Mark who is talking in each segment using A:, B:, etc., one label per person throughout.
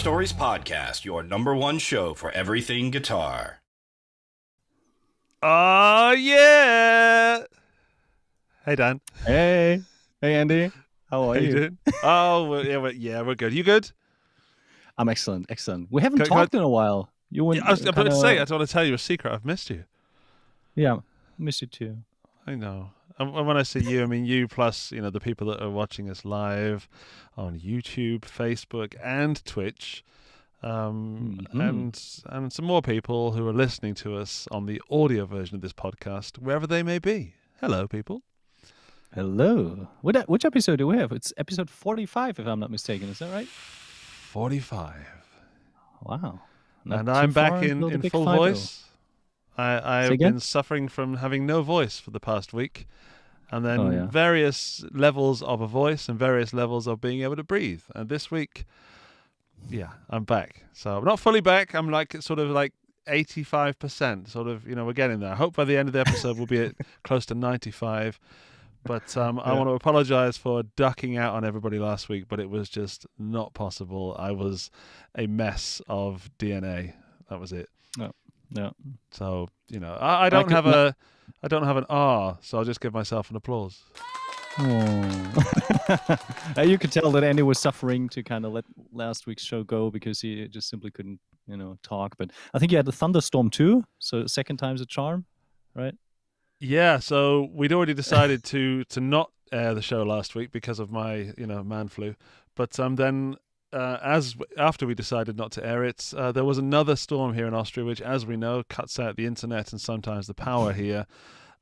A: Stories Podcast, your number one show for everything guitar.
B: Oh, yeah. Hey, Dan.
C: Hey Andy. How are you?
B: Doing? Oh, we're good. You good?
C: I'm excellent. We haven't talked in a while.
B: I was about to say, I don't want to tell you a secret. I've missed you.
C: Yeah, miss you too.
B: I know. And when I say you, I mean you plus, the people that are watching us live on YouTube, Facebook, and Twitch, and some more people who are listening to us on the audio version of this podcast, wherever they may be. Hello, people.
C: Hello. Which episode do we have? It's episode 45, if I'm not mistaken. Is that right?
B: 45.
C: Wow.
B: And I'm back in full voice. I've been suffering from having no voice for the past week, and then various levels of a voice and various levels of being able to breathe. And this week, I'm back. So I'm not fully back. I'm sort of 85%. Sort of, we're getting there. I hope by the end of the episode we'll be at close to 95. But I want to apologize for ducking out on everybody last week, but it was just not possible. I was a mess of DNA. That was it.
C: No.
B: So, I don't have an R, so I'll just give myself an applause.
C: You could tell that Andy was suffering to kind of let last week's show go because he just simply couldn't, talk. But I think you had a thunderstorm too, so second time's a charm, right? Yeah,
B: so we'd already decided to not air the show last week because of my, man flu. But then after we decided not to air it, there was another storm here in Austria, which, as we know, cuts out the internet and sometimes the power here.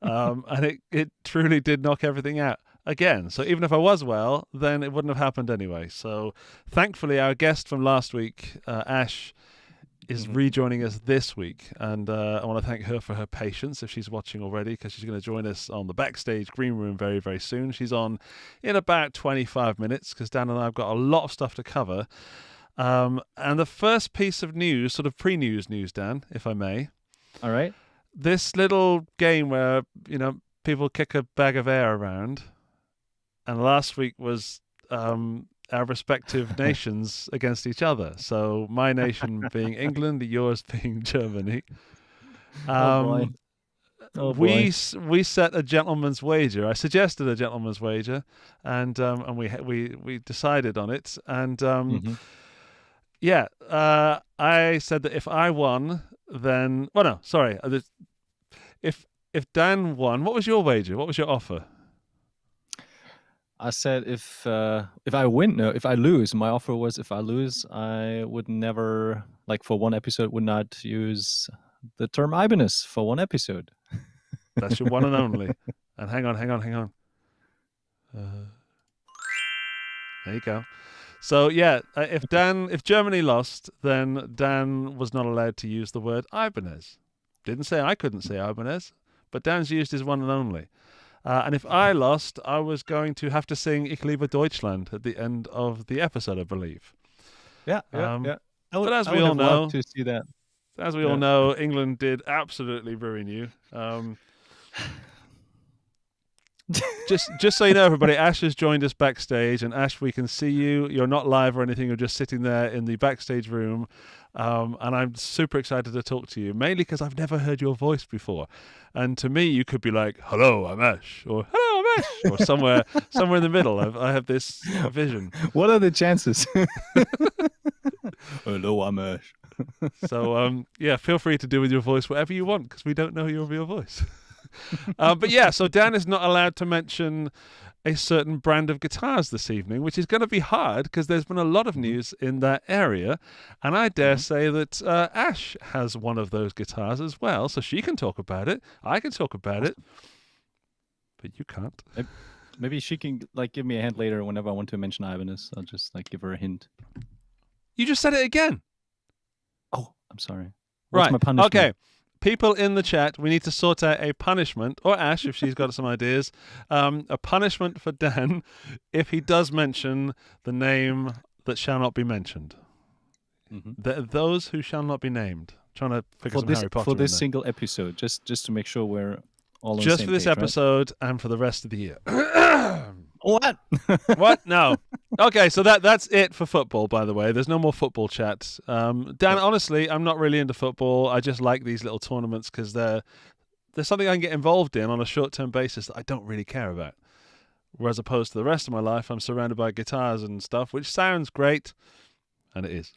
B: And it truly did knock everything out again. So even if I was well, then it wouldn't have happened anyway. So thankfully, our guest from last week, Ash, is rejoining us this week. And I want to thank her for her patience if she's watching already, because she's going to join us on the backstage green room very, very soon. She's on in about 25 minutes because Dan and I have got a lot of stuff to cover. And the first piece of news, sort of pre-news news, Dan, if I may.
C: All right.
B: This little game where, people kick a bag of air around. And last week was our respective nations against each other. So my nation being England, yours being Germany.
C: Oh boy.
B: We set a gentleman's wager. I suggested a gentleman's wager, and we decided on it. And I said that if I won, then if Dan won, what was your wager? What was your offer?
C: I said if I win, no, if I lose, my offer was if I lose, I would never, for one episode, would not use the term Ibanez for one episode.
B: That's your one and only. And hang on. There you go. So if Germany lost, then Dan was not allowed to use the word Ibanez. Didn't say I couldn't say Ibanez, but Dan's used his one and only. And if I lost, I was going to have to sing Ich liebe Deutschland at the end of the episode, I believe.
C: Yeah.
B: But as we all know,
C: to see that.
B: As we all know, England did absolutely ruin you. Just so you know, everybody, Ash has joined us backstage, and Ash, we can see you. You're not live or anything. You're just sitting there in the backstage room. And I'm super excited to talk to you, mainly because I've never heard your voice before. And to me, you could be like, "Hello, I'm Ash," or "Hello, I'm Ash," or somewhere in the middle. I have this vision.
C: What are the chances? Hello, I'm Ash.
B: So feel free to do with your voice whatever you want, because we don't know your real voice. So Dan is not allowed to mention a certain brand of guitars this evening, which is going to be hard because there's been a lot of news in that area. And I dare say that Ash has one of those guitars as well, so she can talk about it. I can talk about it, but you can't.
C: Maybe she can give me a hint later whenever I want to mention Ibanez. I'll just give her a hint.
B: You just said it again.
C: Oh, I'm sorry. What's my punishment?
B: Okay. People in the chat, we need to sort out a punishment, or Ash, if she's got some ideas, a punishment for Dan if he does mention the name that shall not be mentioned. Those who shall not be named. I'm trying to figure some Harry Potter
C: for this
B: in there.
C: single episode, just to make sure we're all on the
B: just
C: same
B: for this
C: page,
B: episode, right? And for the rest of the year.
C: What?
B: What? No. Okay, so that's it for football, by the way. There's no more football chat. Dan, honestly, I'm not really into football. I just like these little tournaments because there's something I can get involved in on a short-term basis that I don't really care about. Whereas opposed to the rest of my life, I'm surrounded by guitars and stuff, which sounds great, and it is.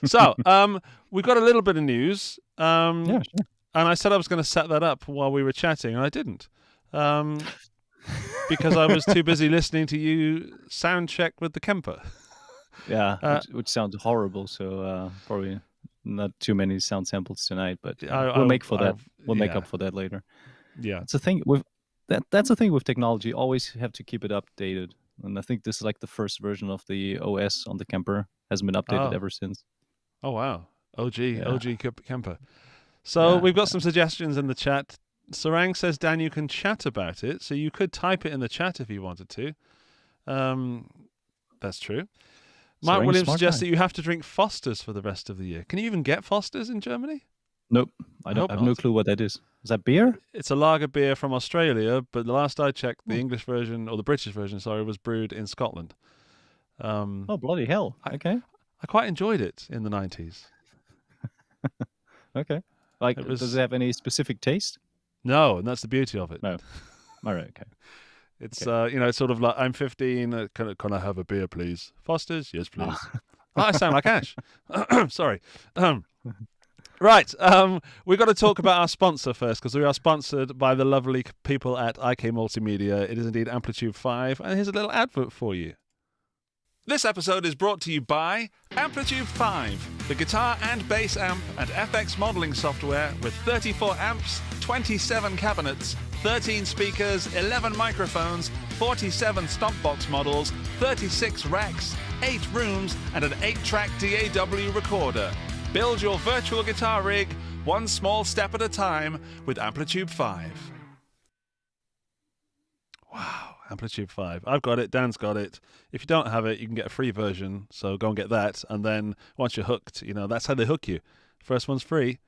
B: So, we've got a little bit of news.
C: Yeah, sure.
B: And I said I was going to set that up while we were chatting, and I didn't. Because I was too busy listening to you sound check with the Kemper.
C: Yeah, which sounds horrible. So probably not too many sound samples tonight, but we'll make up for that later.
B: Yeah,
C: it's a thing with that's the thing with technology. Always have to keep it updated, and I think this is like the first version of the OS on the Kemper hasn't been updated ever since.
B: Oh wow, OG Kemper. So we've got some suggestions in the chat. Sarang says, Dan, you can chat about it, so you could type it in the chat if you wanted to. That's true. Mark Williams suggests that you have to drink Foster's for the rest of the year. Can you even get Foster's in Germany?
C: Nope. I have no clue what that is. Is that beer?
B: It's a lager beer from Australia, but the last I checked, the English version, or the British version, was brewed in Scotland.
C: Oh, bloody hell. Okay.
B: I quite enjoyed it in the 90s.
C: Okay. Does it have any specific taste?
B: No, and that's the beauty of it.
C: No. All right, okay.
B: It's it's sort of like, I'm 15. Can I have a beer, please? Foster's, yes, please. I sound like Ash. Sorry. Right. We've got to talk about our sponsor first, because we are sponsored by the lovely people at IK Multimedia. It is indeed Amplitude 5, and here's a little advert for you. This episode is brought to you by Amplitude 5, the guitar and bass amp and FX modeling software with 34 amps, 27 cabinets, 13 speakers, 11 microphones, 47 stompbox models, 36 racks, 8 rooms, and an 8-track DAW recorder. Build your virtual guitar rig one small step at a time with Amplitude 5. Wow. Amplitude 5. I've got it. Dan's got it. If you don't have it, you can get a free version. So go and get that. And then once you're hooked, that's how they hook you. First one's free.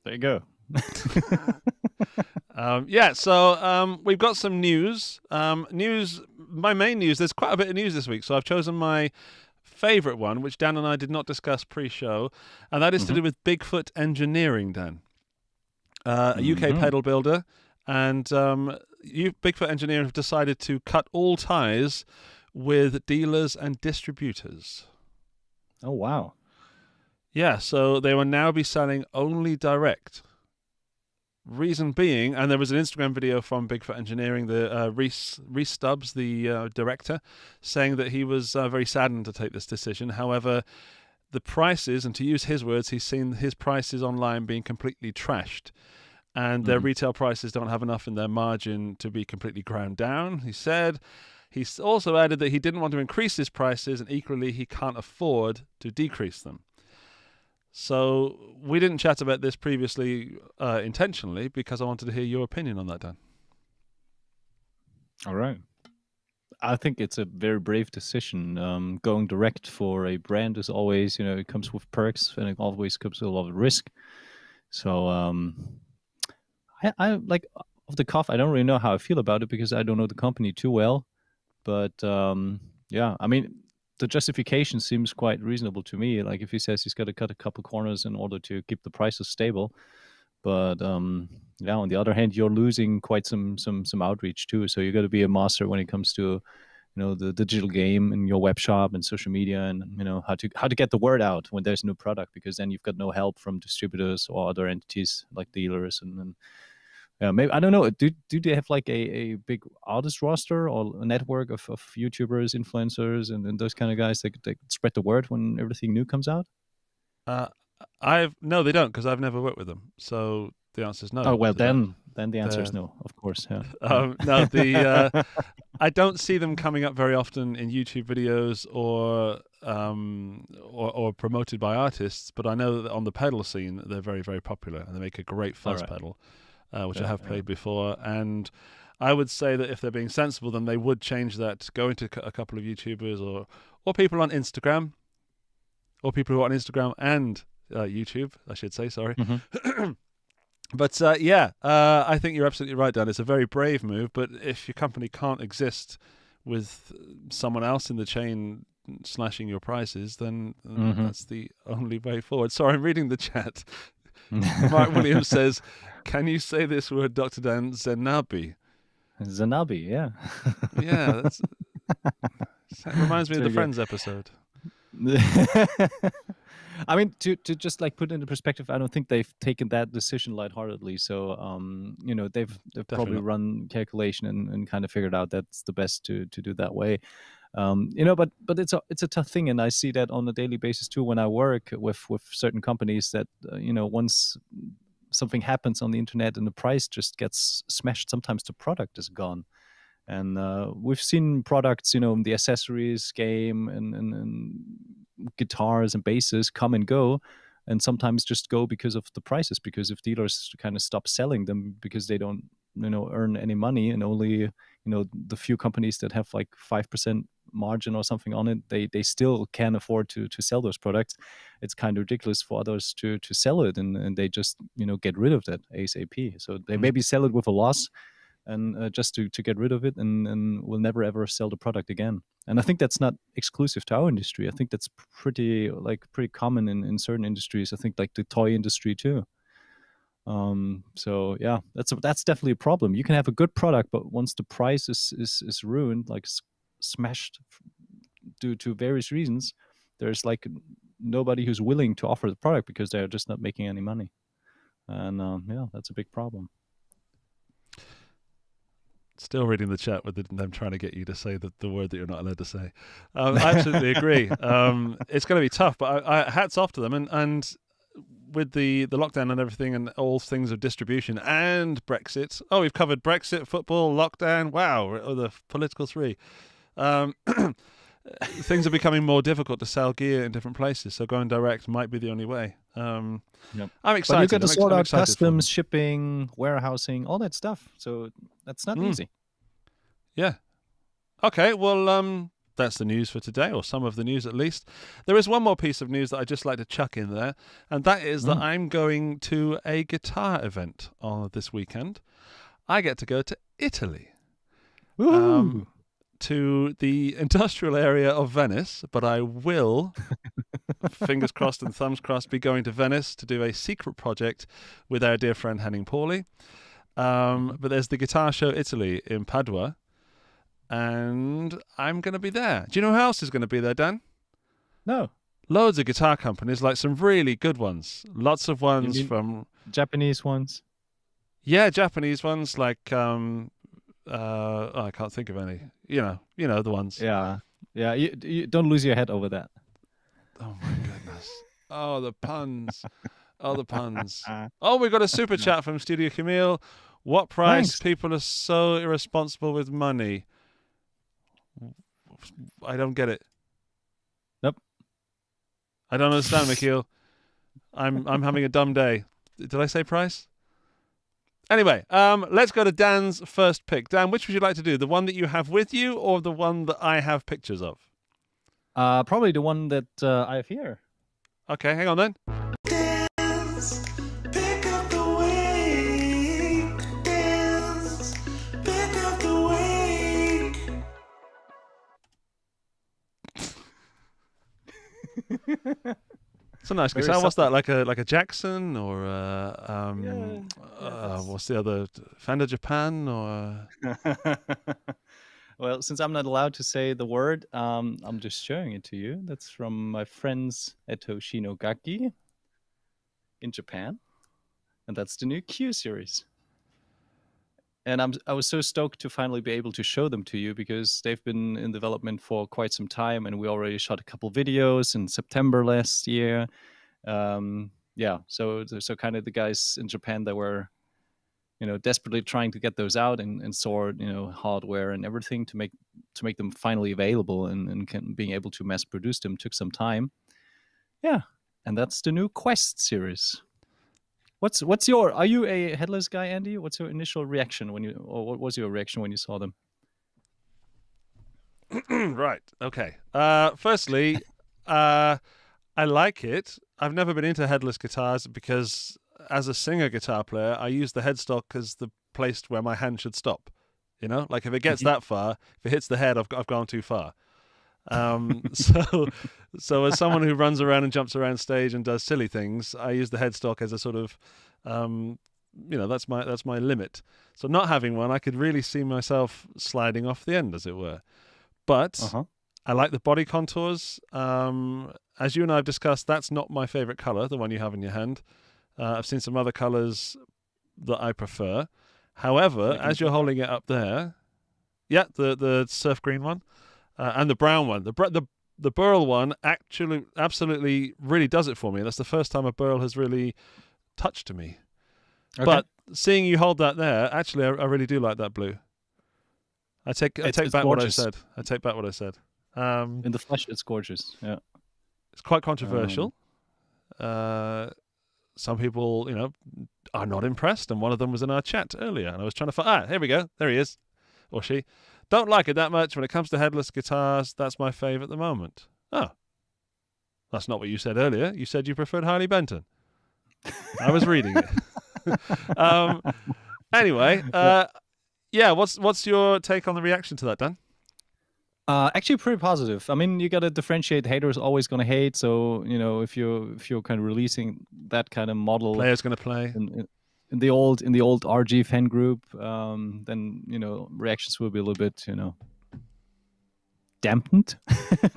C: There you go.
B: So we've got some news. My main news, there's quite a bit of news this week. So I've chosen my favorite one, which Dan and I did not discuss pre-show. And that is to do with Bigfoot Engineering, Dan. A UK pedal builder. And Bigfoot Engineering have decided to cut all ties with dealers and distributors.
C: Oh, wow.
B: Yeah, so they will now be selling only direct. Reason being, and there was an Instagram video from Bigfoot Engineering, the Reese Stubbs, the director, saying that he was very saddened to take this decision. However, the prices, and to use his words, he's seen his prices online being completely trashed. And their retail prices don't have enough in their margin to be completely ground down, he said. He's also added that he didn't want to increase his prices, and equally he can't afford to decrease them. So we didn't chat about this previously intentionally, because I wanted to hear your opinion on that, Dan.
C: All right. I think it's a very brave decision. Going direct for a brand is always, it comes with perks, and it always comes with a lot of risk. So... I like off the cuff, I don't really know how I feel about it because I don't know the company too well. But I mean, the justification seems quite reasonable to me. Like if he says he's got to cut a couple corners in order to keep the prices stable. But on the other hand, you're losing quite some outreach too. So you got to be a master when it comes to the digital game and your web shop and social media, and how to get the word out when there's a new product, because then you've got no help from distributors or other entities like dealers and maybe I don't know. Do they have like a big artist roster or a network of YouTubers, influencers, and those kind of guys that spread the word when everything new comes out?
B: No, they don't, because I've never worked with them. So the answer is no.
C: Oh well, then the answer is no, of course. Yeah.
B: No, I don't see them coming up very often in YouTube videos or promoted by artists. But I know that on the pedal scene, they're very, very popular, and they make a great fuzz pedal. Which I have played before, and I would say that if they're being sensible, then they would change that, go into a couple of YouTubers or people on Instagram, or people who are on Instagram and YouTube, I should say, sorry, But I think you're absolutely right, Dan. It's a very brave move, but if your company can't exist with someone else in the chain slashing your prices, then that's the only way forward. Sorry, I'm reading the chat. Mark Williams says, "Can you say this word, Dr. Dan? Zenabi."
C: Zenabi, yeah.
B: Yeah, that reminds me of the Friends episode.
C: I mean, to just like put into perspective, I don't think they've taken that decision lightheartedly. So, they've probably run calculation and kind of figured out that's the best to do that way. But it's a tough thing, and I see that on a daily basis too when I work with certain companies that once something happens on the internet and the price just gets smashed, sometimes the product is gone. And we've seen products, in the accessories game and guitars and basses come and go, and sometimes just go because of the prices. Because if dealers kind of stop selling them because they don't, earn any money, and only, the few companies that have like 5% margin or something on it, they still can afford to sell those products. It's kind of ridiculous for others to sell it, and they just get rid of that ASAP. So they maybe sell it with a loss, and just to get rid of it, and will never ever sell the product again. And I think that's not exclusive to our industry. I think that's pretty common in certain industries. I think like the toy industry too. So yeah, that's definitely a problem. You can have a good product, but once the price is ruined, like smashed due to various reasons, there's like nobody who's willing to offer the product because they're just not making any money. And that's a big problem.
B: Still reading the chat with them trying to get you to say the word that you're not allowed to say. I absolutely agree. It's going to be tough, but I hats off to them. And with the lockdown and everything and all things of distribution and Brexit. Oh, we've covered Brexit, football, lockdown. Wow, the political three. Things are becoming more difficult to sell gear in different places, so going direct might be the only way. I'm excited.
C: But you got to sort out customs, shipping, warehousing, all that stuff. So that's not easy.
B: Yeah. Okay, well, that's the news for today, or some of the news at least. There is one more piece of news that I'd just like to chuck in there, and that is that I'm going to a guitar event on this weekend. I get to go to Italy. To the industrial area of Venice, but I will, fingers crossed and thumbs crossed, be going to Venice to do a secret project with our dear friend Henning Pauli. But there's the Guitar Show Italy in Padua, and I'm going to be there. Do you know who else is going to be there, Dan?
C: No.
B: Loads of guitar companies, like some really good ones. Lots of ones from...
C: Japanese ones?
B: Yeah, Japanese ones, like... I can't think of any. You know the ones.
C: Yeah. You don't lose your head over that.
B: Oh my goodness. Oh, the puns. Oh, we got a super chat from Studio Camille. What price?
C: Thanks.
B: People are so irresponsible with money. I don't get it.
C: Nope.
B: I don't understand, Mikhail. I'm having a dumb day. Did I say price? Anyway, let's go to Dan's first pick. Dan, which would you like to do? The one that you have with you or the one that I have pictures of?
C: Probably the one that I have here.
B: Okay, hang on then.
D: Dance, pick up the week. Dance, pick up the week.
B: It's a nice guitar. What's that? Like a Jackson or what's the other? Fender Japan or?
C: Well, since I'm not allowed to say the word, I'm just showing it to you. That's from my friends at Hoshino Gaki in Japan, and that's the new Q series. And I was so stoked to finally be able to show them to you because they've been in development for quite some time, and we already shot a couple videos in September last year. So kind of the guys in Japan that were, desperately trying to get those out and sort, hardware and everything to make them finally available and being able to mass produce them took some time. Yeah, and that's the new Quest series. Are you a Headless guy, Andy? What's your initial reaction or what was your reaction when you saw them?
B: Right. Okay. Firstly, I like it. I've never been into Headless guitars because as a singer guitar player, I use the headstock as the place where my hand should stop. You know, like if it gets that far, if it hits the head, I've gone too far. So as someone who runs around and jumps around stage and does silly things, I use the headstock as a sort of, that's my limit. So not having one, I could really see myself sliding off the end, as it were. But I like the body contours. As you and I have discussed, that's not my favorite color, the one you have in your hand. I've seen some other colors that I prefer. However, as you're holding it up there, the surf green one and the brown one, the burl one actually absolutely really does it for me. That's the first time a burl has really touched me. Okay. But seeing you hold that there, actually, I really do like that blue. I take back what I said. I take back what I said.
C: In the flesh, it's gorgeous. Yeah,
B: it's quite controversial. Some people, are not impressed, and one of them was in our chat earlier, and I was trying to find. Here we go. There he is, or she. Don't like it that much. When it comes to headless guitars, that's my fave at the moment. Oh, that's not what you said earlier. You said you preferred Harley Benton. I was reading it. Anyway, what's your take on the reaction to that, Dan?
C: Actually, pretty positive. I mean, you got to differentiate. Haters always going to hate. So if you're kind of releasing that kind of model,
B: player's going to play
C: in the old RG fan group, then reactions will be a little bit dampened,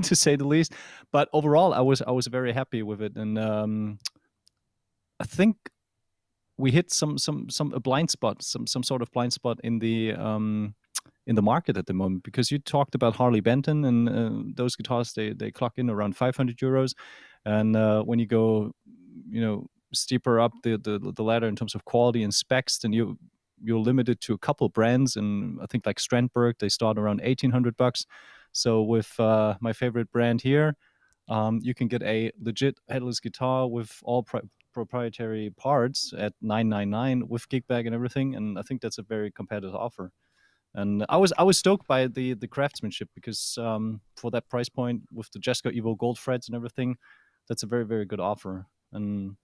C: to say the least. But overall, I was very happy with it, and I think we hit a blind spot, some sort of blind spot in the market at the moment, because you talked about Harley Benton, and those guitars they clock in around 500 euros, and when you go steeper up the ladder in terms of quality and specs, then you're limited to a couple brands, and I think like Strandberg, they start around $1,800. So with my favorite brand here, you can get a legit headless guitar with all proprietary parts at $999 with gig bag and everything, and I think that's a very competitive offer. And I was stoked by the craftsmanship, because for that price point with the Jesco Evo Gold frets and everything, that's a very, very good offer. And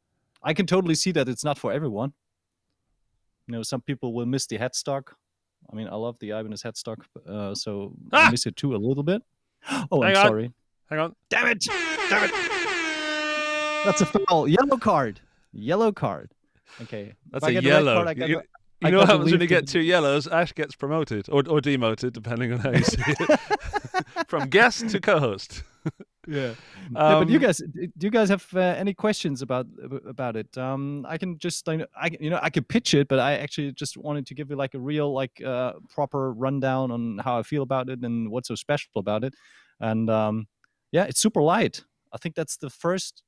C: I can totally see that it's not for everyone. Some people will miss the headstock. I mean, I love the Ibanez headstock, so I miss it too a little bit. Oh, I'm sorry.
B: Hang on.
C: Damn it! That's a foul. Yellow card. Okay.
B: That's a yellow. You know what happens when you get 2 yellows? Ash gets promoted or demoted, depending on how you see it. From guest to co-host.
C: Yeah. But do you guys have any questions about it? I can just I could pitch it, but I actually just wanted to give you like a real proper rundown on how I feel about it and what's so special about it. And it's super light. I think that's the first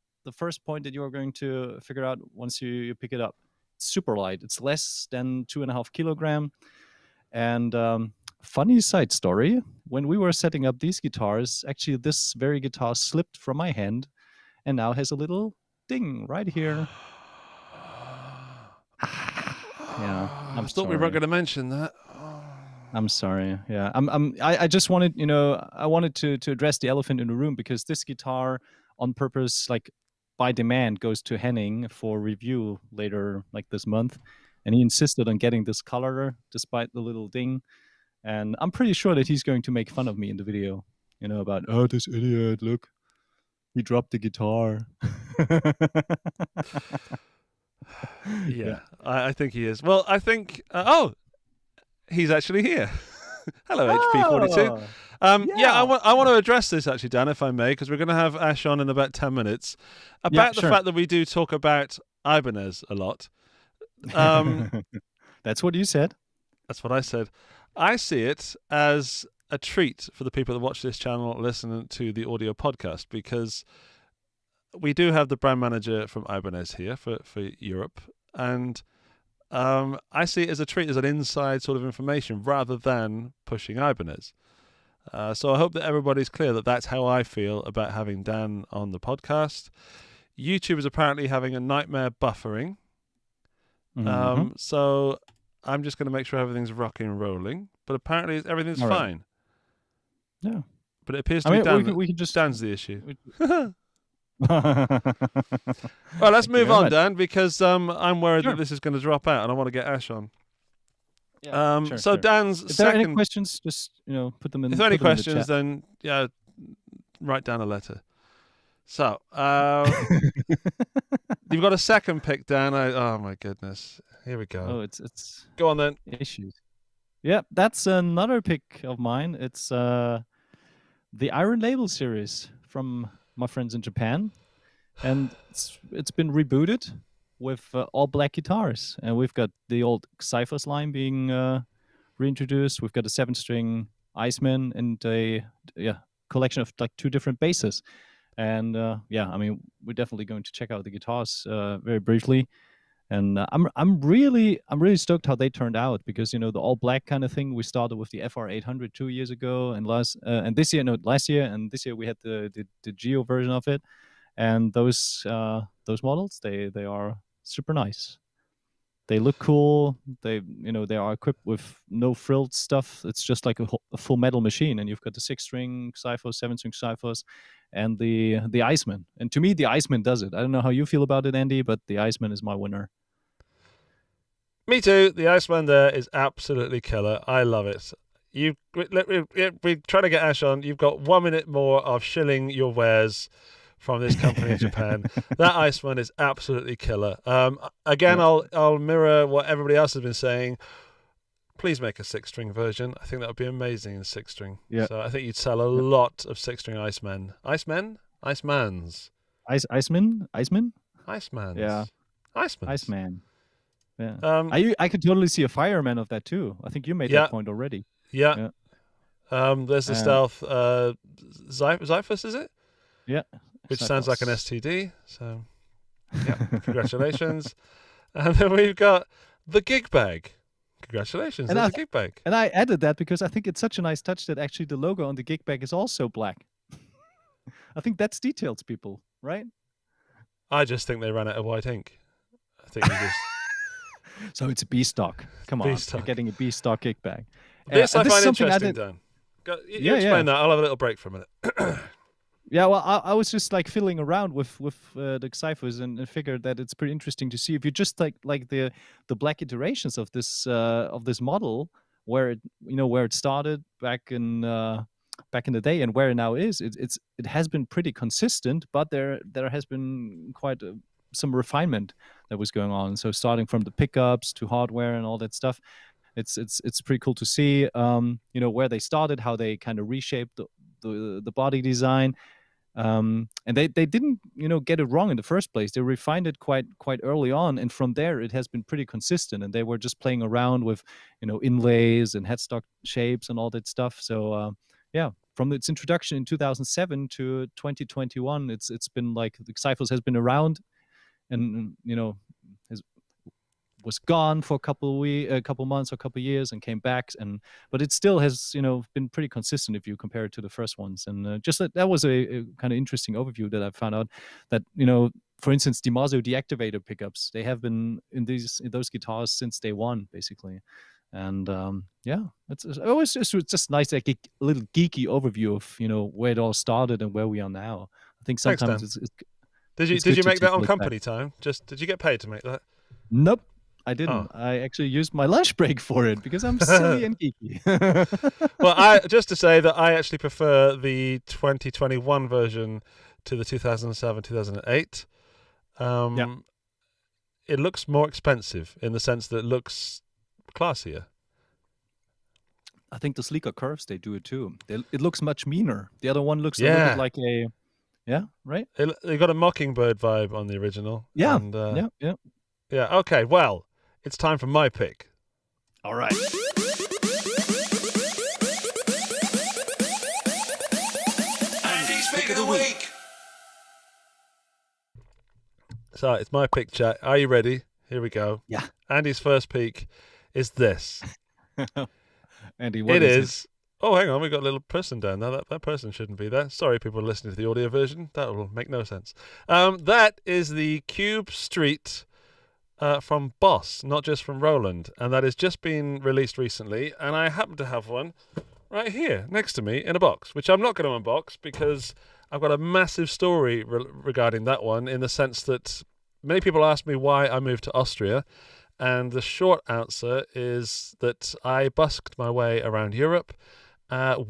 C: point that you're going to figure out once you pick it up. It's super light. It's less than 2.5 kilograms. And funny side story, when we were setting up these guitars, actually this very guitar slipped from my hand and now has a little ding right here. Yeah,
B: I thought we weren't going to mention that.
C: I'm sorry. Yeah, I just wanted, I wanted to address the elephant in the room, because this guitar on purpose, like by demand, goes to Henning for review later, like this month, and he insisted on getting this color despite the little ding. And I'm pretty sure that he's going to make fun of me in the video, about, oh, this idiot, look, he dropped the guitar.
B: Yeah, I think he is. Well, I think, he's actually here. Hello, HP42. I want to address this actually, Dan, if I may, because we're going to have Ash on in about 10 minutes, about the fact that we do talk about Ibanez a lot.
C: That's what you said.
B: That's what I said. I see it as a treat for the people that watch this channel, listen to the audio podcast, because we do have the brand manager from Ibanez here for Europe, and I see it as a treat, as an inside sort of information rather than pushing Ibanez. So I hope that everybody's clear that that's how I feel about having Dan on the podcast. YouTube is apparently having a nightmare buffering. So I'm just going to make sure everything's rocking and rolling. But apparently everything's fine.
C: Yeah.
B: But it appears to be Dan, we can just Dan's the issue. Well, let's move
C: very
B: on,
C: much.
B: Dan, because I'm worried
C: Sure.
B: that this is going to drop out, and I want to get Ash on.
C: Sure,
B: So
C: sure.
B: Dan's
C: If there are any
B: second.
C: questions, just put them in.
B: If there are any
C: put them in the
B: questions,
C: chat.
B: then write down a letter. So you've got a second pick, Dan. Oh my goodness, here we go.
C: Oh, it's
B: Go on then.
C: issues. Yeah, that's another pick of mine. It's the Iron Label series from my friends in Japan, and it's been rebooted with all black guitars, and we've got the old Cyphers line being reintroduced. We've got a 7-string Iceman and a collection of like 2 different basses. And I mean, we're definitely going to check out the guitars very briefly. And I'm really stoked how they turned out, because the all black kind of thing. We started with the FR 800 2 years ago, and last year, and this year we had the Geo version of it. And those models, they are super nice. They look cool. They are equipped with no frilled stuff. It's just like a full metal machine, and you've got the 6-string Cyphers, 7-string Cyphers, and the Iceman. And to me, the Iceman does it. I don't know how you feel about it, Andy, but the Iceman is my winner.
B: Me too. The Iceman there is absolutely killer. I love it. We're trying to get Ash on. You've got 1 minute more of shilling your wares from this company in Japan. That Iceman is absolutely killer. Again, I'll mirror what everybody else has been saying. Please make a 6-string version. I think that would be amazing in 6-string.
C: Yeah.
B: So I think you'd sell a lot of 6-string Icemen. Icemans?
C: Iceman?
B: Icemans.
C: Yeah.
B: Icemans.
C: Iceman. Yeah.
B: I
C: I could totally see a fireman of that too. I think you made that point already.
B: Yeah. There's the stealth Xiphus, is it?
C: Yeah.
B: Which sounds like an STD. So, yeah, congratulations. And then we've got the gig bag. Congratulations, there's a gig bag.
C: And I added that because I think it's such a nice touch that actually the logo on the gig bag is also black. I think that's details, people, right?
B: I just think they ran out of white ink. I think you just...
C: So it's a B stock. Come on, you're getting a B stock gig bag.
B: This I find interesting, Dan. You explain that. I'll have a little break for a minute.
C: Yeah, well, I was just like fiddling around with the Cyphers and figured that it's pretty interesting to see if you just like the black iterations of this model, where it started back in the day and where it now is. It has been pretty consistent, but there has been quite some refinement that was going on. So starting from the pickups to hardware and all that stuff, it's pretty cool to see. Where they started, how they kind of reshaped the body design. And they didn't get it wrong in the first place. They refined it quite early on, and from there it has been pretty consistent, and they were just playing around with inlays and headstock shapes and all that stuff. So from its introduction in 2007 to 2021, it's been like the Cyphers has been around, and was gone for a couple months or a couple years and came back, but it still has been pretty consistent if you compare it to the first ones. And just that was a kind of interesting overview that I found out that for instance, DiMarzio deactivator pickups, they have been in those guitars since day one basically. And it's just nice, like a little geeky overview of where it all started and where we are now. I think sometimes
B: did you make that on company time? Did you get paid to make that?
C: Nope. I didn't. Oh. I actually used my lunch break for it because I'm silly and geeky.
B: Well, just to say that I actually prefer the 2021 version to the 2007, 2008. It looks more expensive in the sense that it looks classier.
C: I think the sleeker curves, they do it too. It looks much meaner. The other one looks a little bit like a... Yeah, right?
B: They got a Mockingbird vibe on the original.
C: Yeah,
B: and,
C: yeah.
B: Yeah, okay, well... It's time for my pick.
C: All right.
D: Andy's pick of the week.
B: So it's my pick, chat. Are you ready? Here we go.
C: Yeah.
B: Andy's first pick is this.
C: Andy, what is it?
B: Oh, hang on. We've got a little person down there. That person shouldn't be there. Sorry, people listening to the audio version. That will make no sense. That is the Cube Street... from Boss, not just from Roland, and that has just been released recently, and I happen to have one right here next to me in a box, which I'm not going to unbox because I've got a massive story regarding that one, in the sense that many people ask me why I moved to Austria, and the short answer is that I busked my way around Europe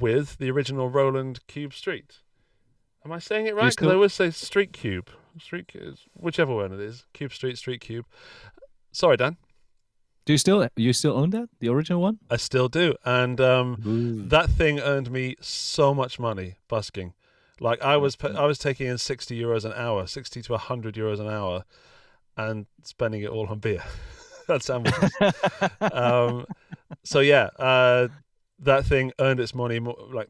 B: with the original Roland Cube Street. Am I saying it right? Because I always say Street Cube. Whichever one it is. Cube Street, Street Cube. Sorry, Dan.
C: Do you still own that? The original one?
B: I still do. And that thing earned me so much money busking. Like I was taking in €60 an hour, 60 to 100 euros an hour, and spending it all on beer. That's sandwiches. So yeah, that thing earned its money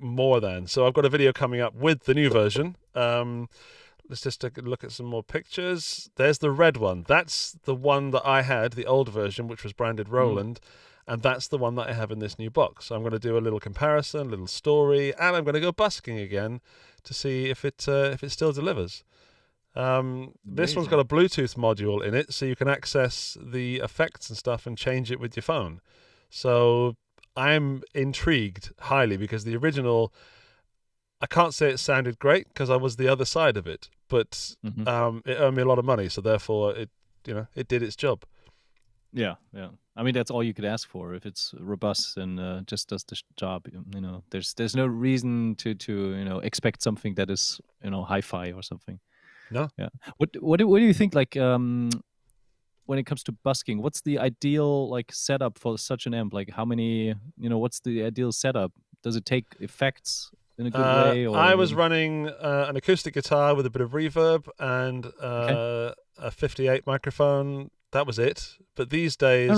B: more than. So I've got a video coming up with the new version. Let's just take a look at some more pictures. There's the red one. That's the one that I had, the old version, which was branded Roland. And that's the one that I have in this new box. So I'm going to do a little comparison, a little story, and I'm going to go busking again to see if it still delivers. This one's got a Bluetooth module in it, so you can access the effects and stuff and change it with your phone. So I'm intrigued highly, because the original, I can't say it sounded great because I was the other side of it, but it earned me a lot of money, so therefore it did its job.
C: Yeah. I mean, that's all you could ask for. If it's robust and just does the job, there's no reason to expect something that is hi-fi or something.
B: No.
C: Yeah. What do you think, like, when it comes to busking? What's the ideal setup for such an amp? Like, how many? What's the ideal setup? Does it take effects in a good way? Or
B: I was running an acoustic guitar with a bit of reverb and a 58 microphone. That was it. But these days,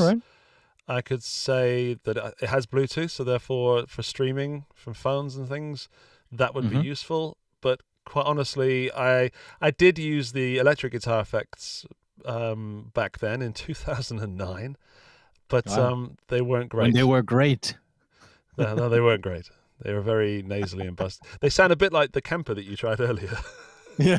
B: I could say that it has Bluetooth, so therefore for streaming from phones and things, that would be useful. But quite honestly, I did use the electric guitar effects back then in 2009, but they weren't great.
C: And they were great.
B: No, they weren't great. They were very nasally and busted. They sound a bit like the Kemper that you tried earlier.
C: Yeah.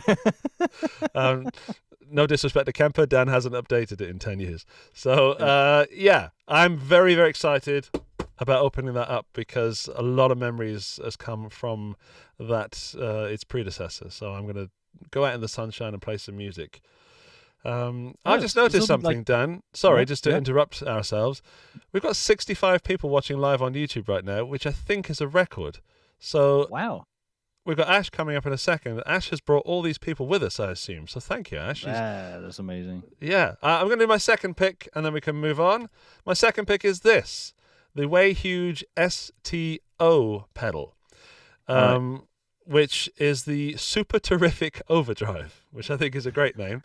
B: No disrespect to Kemper, Dan hasn't updated it in 10 years. So, yeah, I'm very, very excited about opening that up, because a lot of memories has come from that, its predecessor. So I'm going to go out in the sunshine and play some music. I just noticed something, Dan. Sorry, just to interrupt ourselves. We've got 65 people watching live on YouTube right now, which I think is a record. So
C: wow.
B: We've got Ash coming up in a second. Ash has brought all these people with us, I assume. So thank you, Ash.
C: That's amazing.
B: Yeah. I'm going to do my second pick, and then we can move on. My second pick is this, the Way Huge STO pedal, which is the Super Terrific Overdrive, which I think is a great name.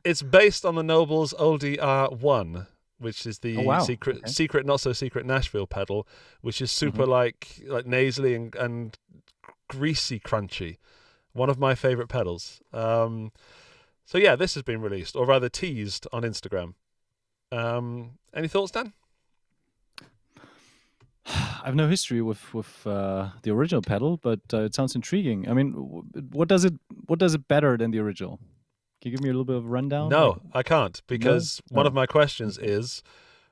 B: It's based on the Noble's OLDR1, which is the secret, not so secret Nashville pedal, which is super like nasally and greasy crunchy. One of my favorite pedals. So yeah, this has been released, or rather teased, on Instagram. Any thoughts, Dan?
C: I have no history with the original pedal, but it sounds intriguing. I mean, what does it better than the original? Can you give me a little bit of a rundown?
B: No, I can't, because one of my questions is,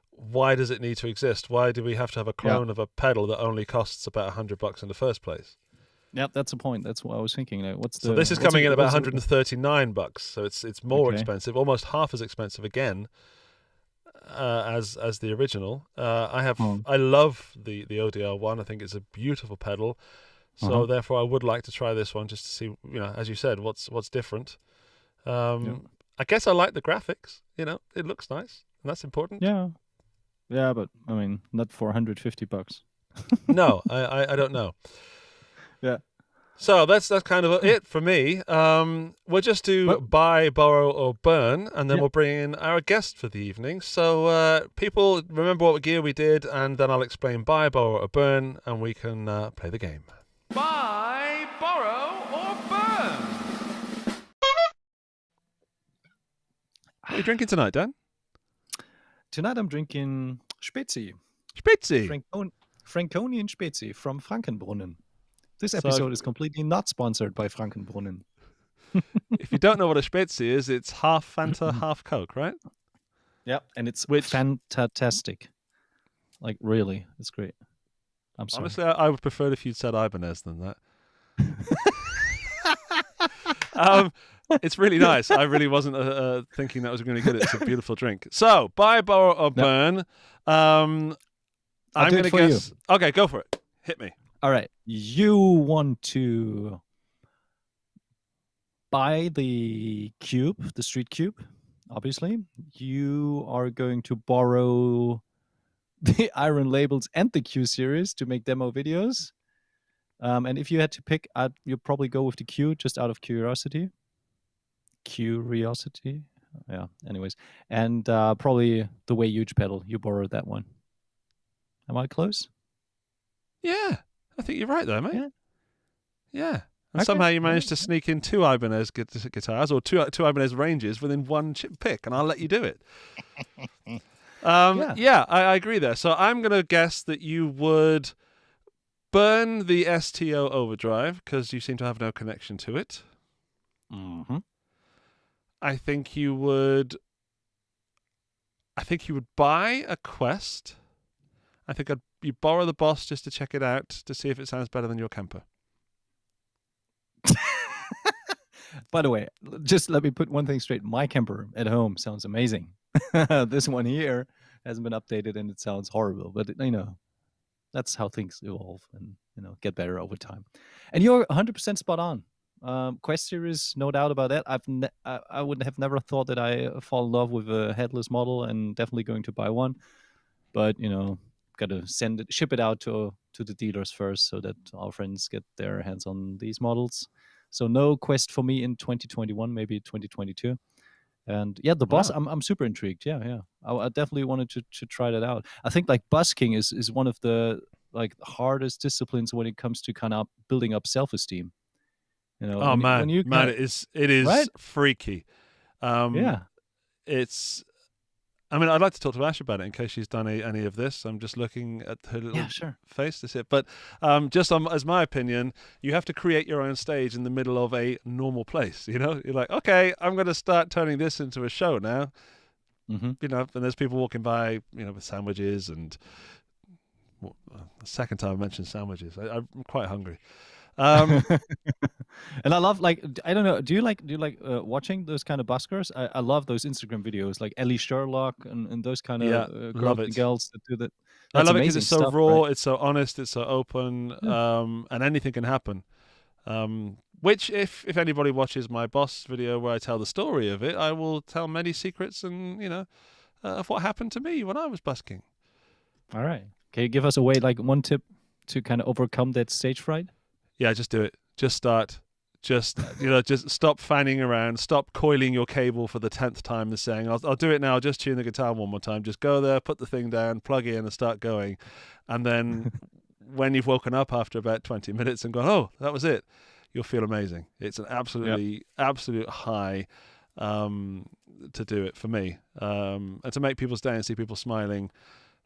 B: why does it need to exist? Why do we have to have a clone of a pedal that only costs about $100 in the first place?
C: Yep, that's the point. That's what I was thinking. Like,
B: so this is coming in about $139, so it's more expensive, almost half as expensive again as the original. I love the ODR one. I think it's a beautiful pedal. So therefore, I would like to try this one just to see, as you said, what's different. I guess I like the graphics. It looks nice, and that's important.
C: Yeah, but I mean, not for $150.
B: No, I don't know.
C: Yeah.
B: So that's kind of it for me. We'll just do buy, borrow, or burn, and then we'll bring in our guest for the evening. So people remember what gear we did, and then I'll explain buy, borrow, or burn, and we can play the game.
D: Buy, borrow, or burn.
B: What are you drinking tonight, Dan?
C: Tonight I'm drinking Spezi.
B: Spezi?
C: Franconian Spezi from Frankenbrunnen. This episode is completely not sponsored by Frankenbrunnen.
B: If you don't know what a Spezi is, it's half Fanta, half Coke, right?
C: Yeah, and it's fantastic. Like, really, it's great. I'm sorry.
B: Honestly, I would prefer if you'd said Ibanez than that. It's really nice. I really wasn't thinking that was going to get it. It's a beautiful drink. So, buy, borrow, or burn. I'm going to guess. You. Okay, go for it. Hit me.
C: All right. You want to buy the cube, the street cube, obviously. You are going to borrow the Iron Labels and the Q series to make demo videos. And if you had to pick, you'd probably go with the Q just out of curiosity. Yeah, anyways. And probably the Way Huge pedal. You borrowed that one. Am I close?
B: Yeah, I think you're right there, mate. Yeah. And
C: Okay.
B: somehow you managed to sneak in two Ibanez guitars or two Ibanez ranges within one chip pick, and I'll let you do it. Yeah, I agree there. So I'm going to guess that you would burn the STO overdrive because you seem to have no connection to it.
C: Mm-hmm.
B: I think you would buy a Quest. I think you borrow the Boss just to check it out to see if it sounds better than your Kemper.
C: By the way, just let me put one thing straight. My Kemper at home sounds amazing. This one here hasn't been updated and it sounds horrible. But, that's how things evolve and, get better over time. And you're 100% spot on. Quest series, no doubt about that. I would have never thought that I fall in love with a headless model and definitely going to buy one. But, got to ship it out to the dealers first so that our friends get their hands on these models. So no Quest for me in 2021, maybe 2022. And yeah, the Boss, I'm super intrigued. Yeah. I definitely wanted to try that out. I think like busking is one of the hardest disciplines when it comes to kind of building up self-esteem.
B: Man, it is right? Freaky.
C: Yeah.
B: I'd like to talk to Ash about it in case she's done any of this. I'm just looking at her little face to see it. But as my opinion, you have to create your own stage in the middle of a normal place. You're like, okay, I'm going to start turning this into a show now.
C: Mm-hmm.
B: And there's people walking by, with sandwiches and. The second time I mentioned sandwiches, I'm quite hungry.
C: And I love I don't know. Do you like watching those kind of buskers? I love those Instagram videos like Ellie Sherlock and those kind of girls that do that.
B: I love it because it's so raw,
C: right?
B: It's so honest, it's so open, and anything can happen. Which, if anybody watches my Boss video where I tell the story of it, I will tell many secrets and of what happened to me when I was busking.
C: All right. Can you give us one tip to kind of overcome that stage fright?
B: Yeah, just do it. Just start. Just just stop fanning around. Stop coiling your cable for the 10th time and saying, I'll do it now. I'll just tune the guitar one more time. Just go there, put the thing down, plug in and start going. And then when you've woken up after about 20 minutes and gone, oh, that was it, you'll feel amazing. It's an absolute high to do it for me. And to make people's day and see people smiling.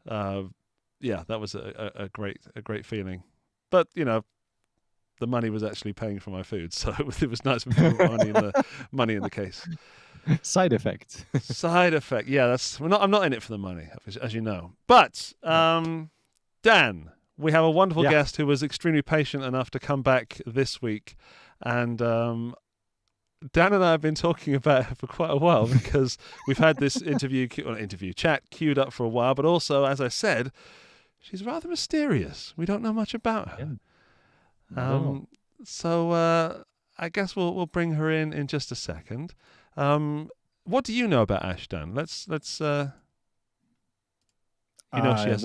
B: That was a great feeling. But, the money was actually paying for my food, so it was nice when people put money in the case.
C: Side effect.
B: Yeah, I'm not in it for the money, as you know. But Dan, we have a wonderful guest who was extremely patient enough to come back this week, and Dan and I have been talking about her for quite a while because we've had this chat queued up for a while, but also, as I said, she's rather mysterious. We don't know much about her.
C: Yeah.
B: So I guess we'll bring her in just a second. What do you know about Ash, Dan? Let's she has an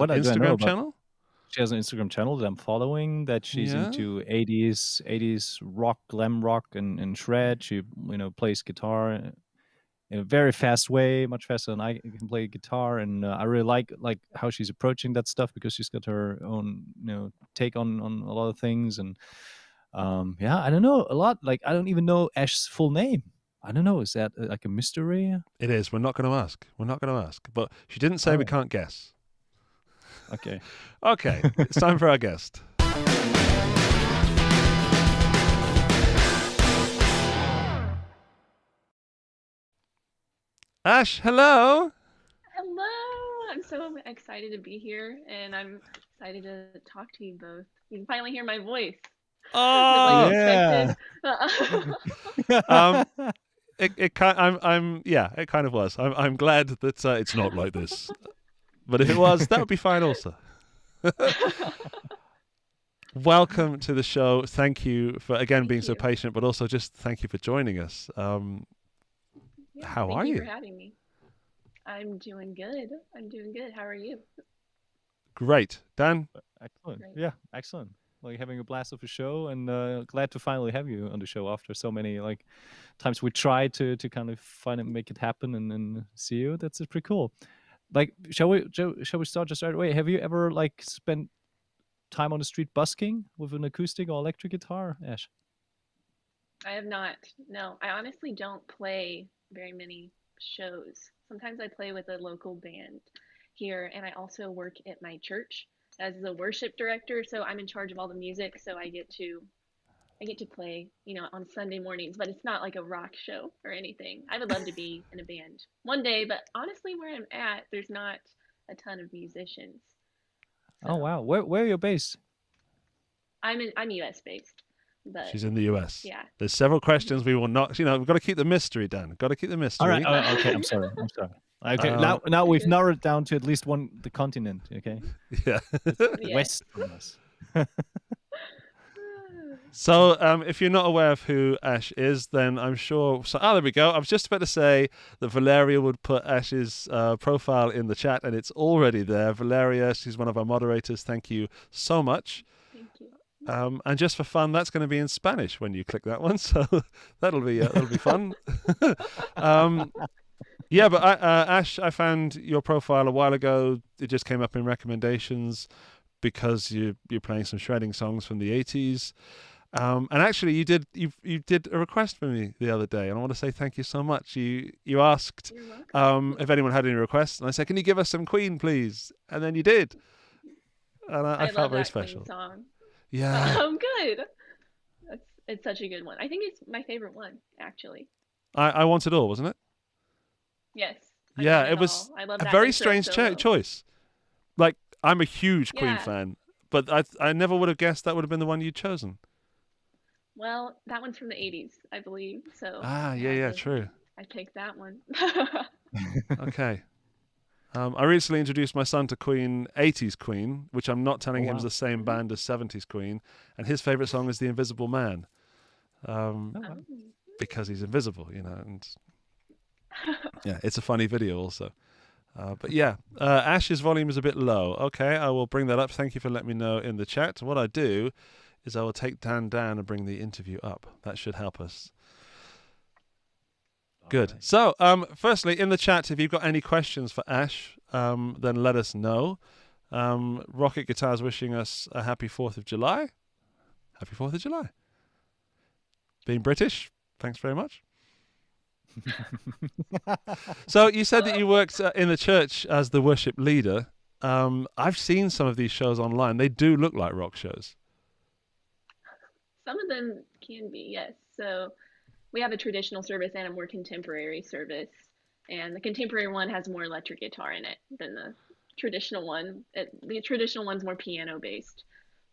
B: Instagram channel?
C: She has an Instagram channel that I'm following, that she's into 80s rock, glam rock and shred. She plays guitar in a very fast way, much faster than I can play guitar, and I really like how she's approaching that stuff because she's got her own take on a lot of things. And I don't know a lot. I don't even know Ash's full name. I don't know. Is that a mystery?
B: It is. We're not going to ask. But she didn't say we can't guess.
C: Okay.
B: Okay. It's time for our guest. Ash, hello.
E: Hello. I'm so excited to be here, and I'm excited to talk to you both. You can finally hear my voice.
B: Oh,
C: Yeah.
B: it kind of was. I'm glad that it's not like this. But if it was, that would be fine also. Welcome to the show. Thank you for again being so
E: you.
B: patient, but also just thank you for joining us. How are
E: Thank you
B: you?
E: for having me. I'm doing good. How are you?
B: Great, Dan.
C: Excellent.
E: Great.
C: Yeah, excellent. Like having a blast of a show, and glad to finally have you on the show after so many times we tried to kind of find and make it happen, and then see you. That's pretty cool. Like, shall we start just right away? Have you ever spent time on the street busking with an acoustic or electric guitar, Ash?
E: I have not. No, I honestly don't play very many shows. Sometimes I play with a local band here, and I also work at my church as the worship director, so I'm in charge of all the music, so I get to play, on Sunday mornings, but it's not like a rock show or anything. I would love to be in a band one day, but honestly where I'm at, there's not a ton of musicians.
C: Oh
E: So
C: wow, where are you based?
E: I'm US based, but
B: She's in the US.
E: yeah.
B: There's several questions we will not. We've got to keep the mystery, Dan. Got to keep the mystery.
C: All right. Oh, okay. I'm sorry. Okay. Now we've narrowed down to at least the continent. Okay.
B: Yeah.
E: Yeah.
C: West from us.
B: So, if you're not aware of who Ash is, then I'm sure. So, there we go. I was just about to say that Valeria would put Ash's profile in the chat, and it's already there. Valeria, she's one of our moderators. Thank you so much.
E: Thank you.
B: And just for fun, that's going to be in Spanish when you click that one. So that'll be fun. Yeah, but Ash, I found your profile a while ago. It just came up in recommendations because you're playing some shredding songs from the 80s. And actually, you did a request for me the other day, and I want to say thank you so much. You asked if anyone had any requests, and I said, "Can you give us some Queen, please?" And then you did, and I felt
E: love
B: very
E: that
B: special.
E: Queen song.
B: Yeah,
E: Good. It's such a good one. I think it's my favorite one, actually.
B: I Want It All, wasn't it?
E: Yes.
B: Yeah, it was
E: I love
B: a
E: that
B: very
E: intro
B: strange
E: solo.
B: choice. Like, I'm a huge Queen
E: Yeah.
B: fan, but I never would have guessed that would have been the one you'd chosen.
E: Well, that one's from the 80s, I believe. So
B: True.
E: I picked that one.
B: Okay. I recently introduced my son to Queen, 80's Queen, which I'm not telling him is the same band as 70's Queen, and his favorite song is The Invisible Man, because he's invisible, and yeah, it's a funny video also. But yeah, Ash's volume is a bit low. Okay, I will bring that up. Thank you for letting me know in the chat. What I do is I will take Dan down and bring the interview up. That should help us. Good. Right. So, firstly, in the chat, if you've got any questions for Ash, then let us know. Rocket Guitar's wishing us a happy 4th of July. Happy 4th of July. Being British, thanks very much. So you said that you worked in the church as the worship leader. I've seen some of these shows online. They do look like rock shows.
E: Some of them can be, yes. So we have a traditional service and a more contemporary service. And the contemporary one has more electric guitar in it than the traditional one. The traditional one's more piano based.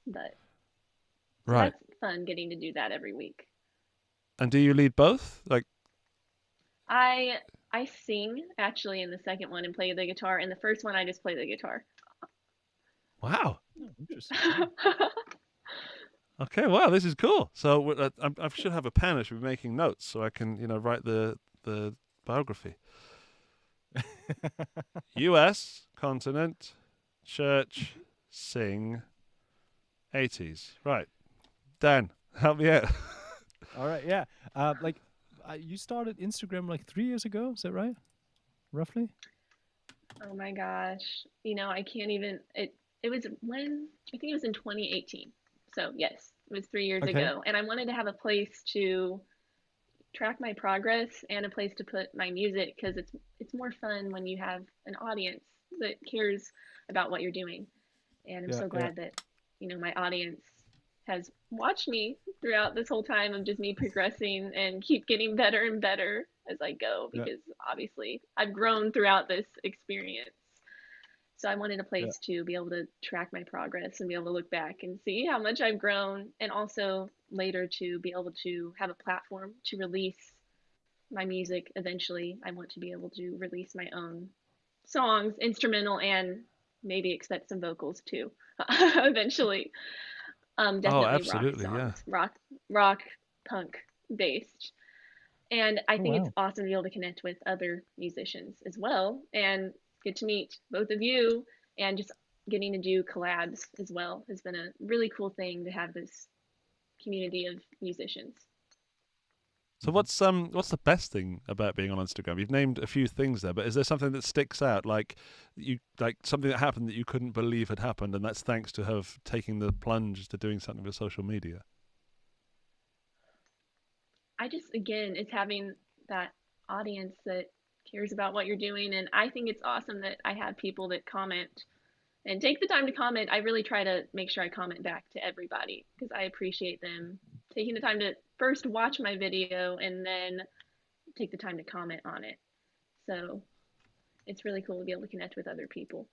E: But
B: right.
E: That's fun getting to do that every week.
B: And do you lead both? Like,
E: I sing actually in the second one and play the guitar. In the first one, I just play the guitar.
B: Wow.
C: Oh, interesting.
B: Okay, wow, this is cool. So I should have a pen. I should be making notes so I can, write the biography. U.S. continent, church, sing, 80s. Right, Dan, help me out.
C: All right, yeah. You started Instagram like 3 years ago. Is that right? Roughly.
E: Oh my gosh. I can't even. It was when I think it was in 2018. So yes, it was 3 years ago, and I wanted to have a place to track my progress and a place to put my music because it's more fun when you have an audience that cares about what you're doing. And I'm so glad that my audience has watched me throughout this whole time of just me progressing and keep getting better and better as I go because obviously I've grown throughout this experience. So I wanted a place to be able to track my progress and be able to look back and see how much I've grown, and also later to be able to have a platform to release my music. Eventually, I want to be able to release my own songs, instrumental, and maybe expect some vocals too. Eventually,
B: Oh,
E: definitely rock
B: absolutely, yeah.
E: songs, rock, punk based. And I
C: Oh
E: think it's
C: wow.
E: awesome to be able to connect with other musicians as well and get to meet both of you, and just getting to do collabs as well has been a really cool thing to have this community of musicians.
B: So what's the best thing about being on Instagram? You've named a few things there, but is there something that sticks out, like something that happened that you couldn't believe had happened, and that's thanks to have taken the plunge to doing something with social media?
E: I just, again, it's having that audience that cares about what you're doing. And I think it's awesome that I have people that comment and take the time to comment. I really try to make sure I comment back to everybody because I appreciate them taking the time to first watch my video and then take the time to comment on it. So it's really cool to be able to connect with other people.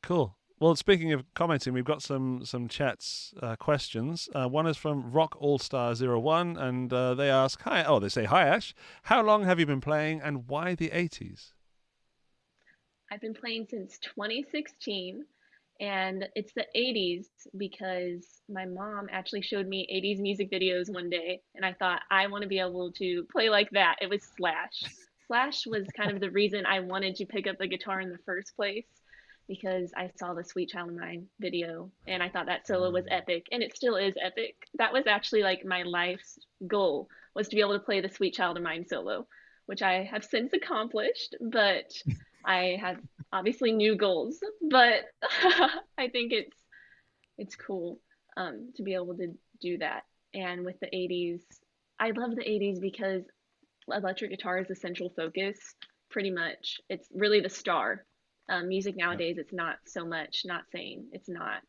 B: Cool. Well, speaking of commenting, we've got some chats questions. One is from Rock All Star 01, and they ask, "Hi." Oh, they say, "Hi, Ash. How long have you been playing, and why the 80s?"
E: I've been playing since 2016, and it's the 80s because my mom actually showed me 80s music videos one day, and I thought I want to be able to play like that. It was Slash. Slash was kind of the reason I wanted to pick up the guitar in the first place, because I saw the Sweet Child of Mine video and I thought that solo was epic, and it still is epic. That was actually like my life's goal, was to be able to play the Sweet Child of Mine solo, which I have since accomplished, but I have obviously new goals. But I think it's cool to be able to do that. And with the 80s, I love the 80s because electric guitar is the central focus, pretty much. It's really the star. Music nowadays, it's not so much, not saying it's not,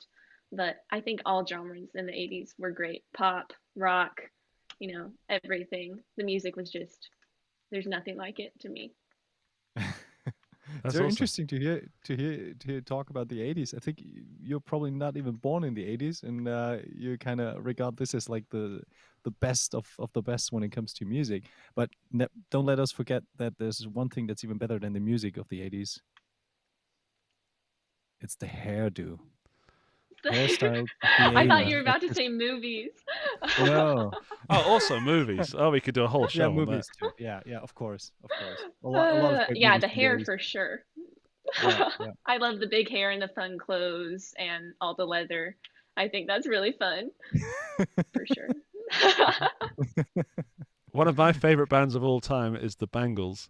E: but I think all genres in the 80s were great. Pop, rock, everything. The music was just, there's nothing like it to me.
C: It's very interesting to hear talk about the 80s. I think you're probably not even born in the 80s, and you kind of regard this as like the best of the best when it comes to music. But don't let us forget that there's one thing that's even better than the music of the 80s. It's the hairdo. Hairstyle.
E: I thought you were about to say movies.
C: No.
B: Oh, also movies. Oh, we could do a whole show
C: Yeah,
B: on
C: movies
B: that.
C: too. Yeah, of course. A lot of great
E: Yeah,
C: movies
E: the
C: from the
E: hair
C: 80s.
E: for sure.
C: Yeah.
E: I love the big hair and the fun clothes and all the leather. I think that's really fun, for sure.
B: One of my favorite bands of all time is the Bangles,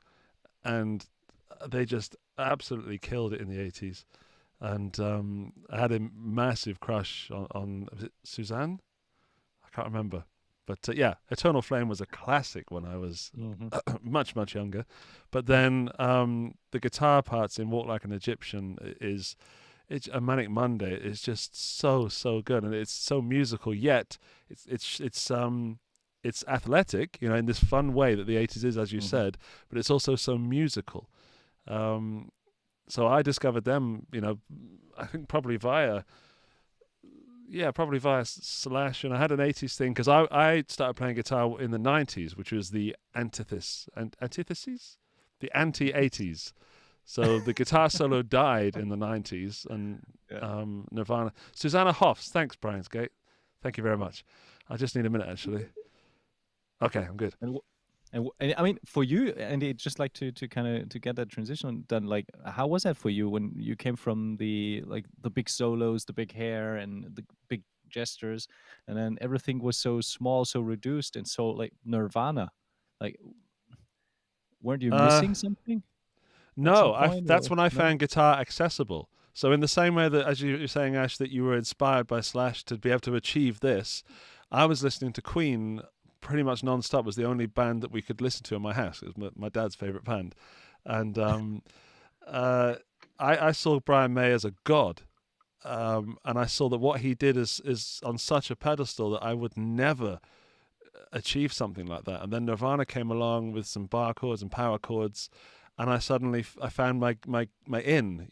B: and they just absolutely killed it in the 80s. And I had a massive crush on was it Suzanne? I can't remember. But yeah, Eternal Flame was a classic when I was much, much younger. But then the guitar parts in Walk Like an Egyptian it's a Manic Monday. It's just so good, and it's so musical. Yet it's athletic, in this fun way that the 80s is, as you said. But it's also so musical. So I discovered them, I think probably via Slash, and I had an 80s thing because I started playing guitar in the 90s, which was the antithesis, the anti-80s. So the guitar solo died in the 90s, and Nirvana. Susanna Hoffs, thanks, Brian's Gate. Thank you very much. I just need a minute, actually. Okay, I'm good.
C: And I mean, for you, Andy, just like to kind of to get that transition done, like, how was that for you when you came from the big solos, the big hair, and the big gestures, and then everything was so small, so reduced, and so like Nirvana, like, weren't you missing something?
B: No, that's when I found guitar accessible. So in the same way that, as you were saying, Ash, that you were inspired by Slash to be able to achieve this, I was listening to Queen pretty much non-stop. Was the only band that we could listen to in my house. It was my dad's favorite band, and I saw Brian May as a god, and I saw that what he did is on such a pedestal that I would never achieve something like that. And then Nirvana came along with some bar chords and power chords, and I found my in,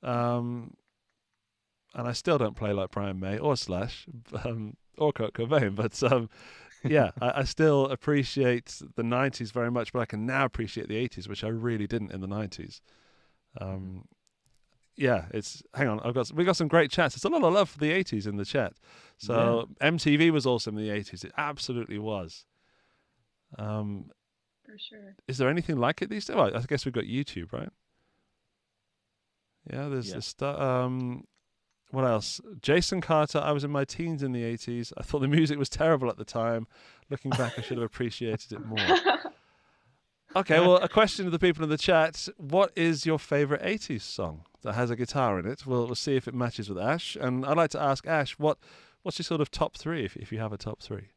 B: And I still don't play like Brian May or Slash or Kurt Cobain, but yeah, I still appreciate the 90s very much, but I can now appreciate the 80s, which I really didn't in the 90s. Yeah, hang on, we got some great chats. It's a lot of love for the 80s in the chat. So MTV was awesome in the 80s. It absolutely was.
E: For sure.
B: Is there anything like it these days? Well, I guess we've got YouTube, right? Yeah, there's this stuff. What else? Jason Carter, I was in my teens in the 80s. I thought the music was terrible at the time. Looking back, I should have appreciated it more. Okay, well, a question to the people in the chat. What is your favorite 80s song that has a guitar in it? We'll see if it matches with Ash. And I'd like to ask Ash, what's your sort of top three, if you have a top three?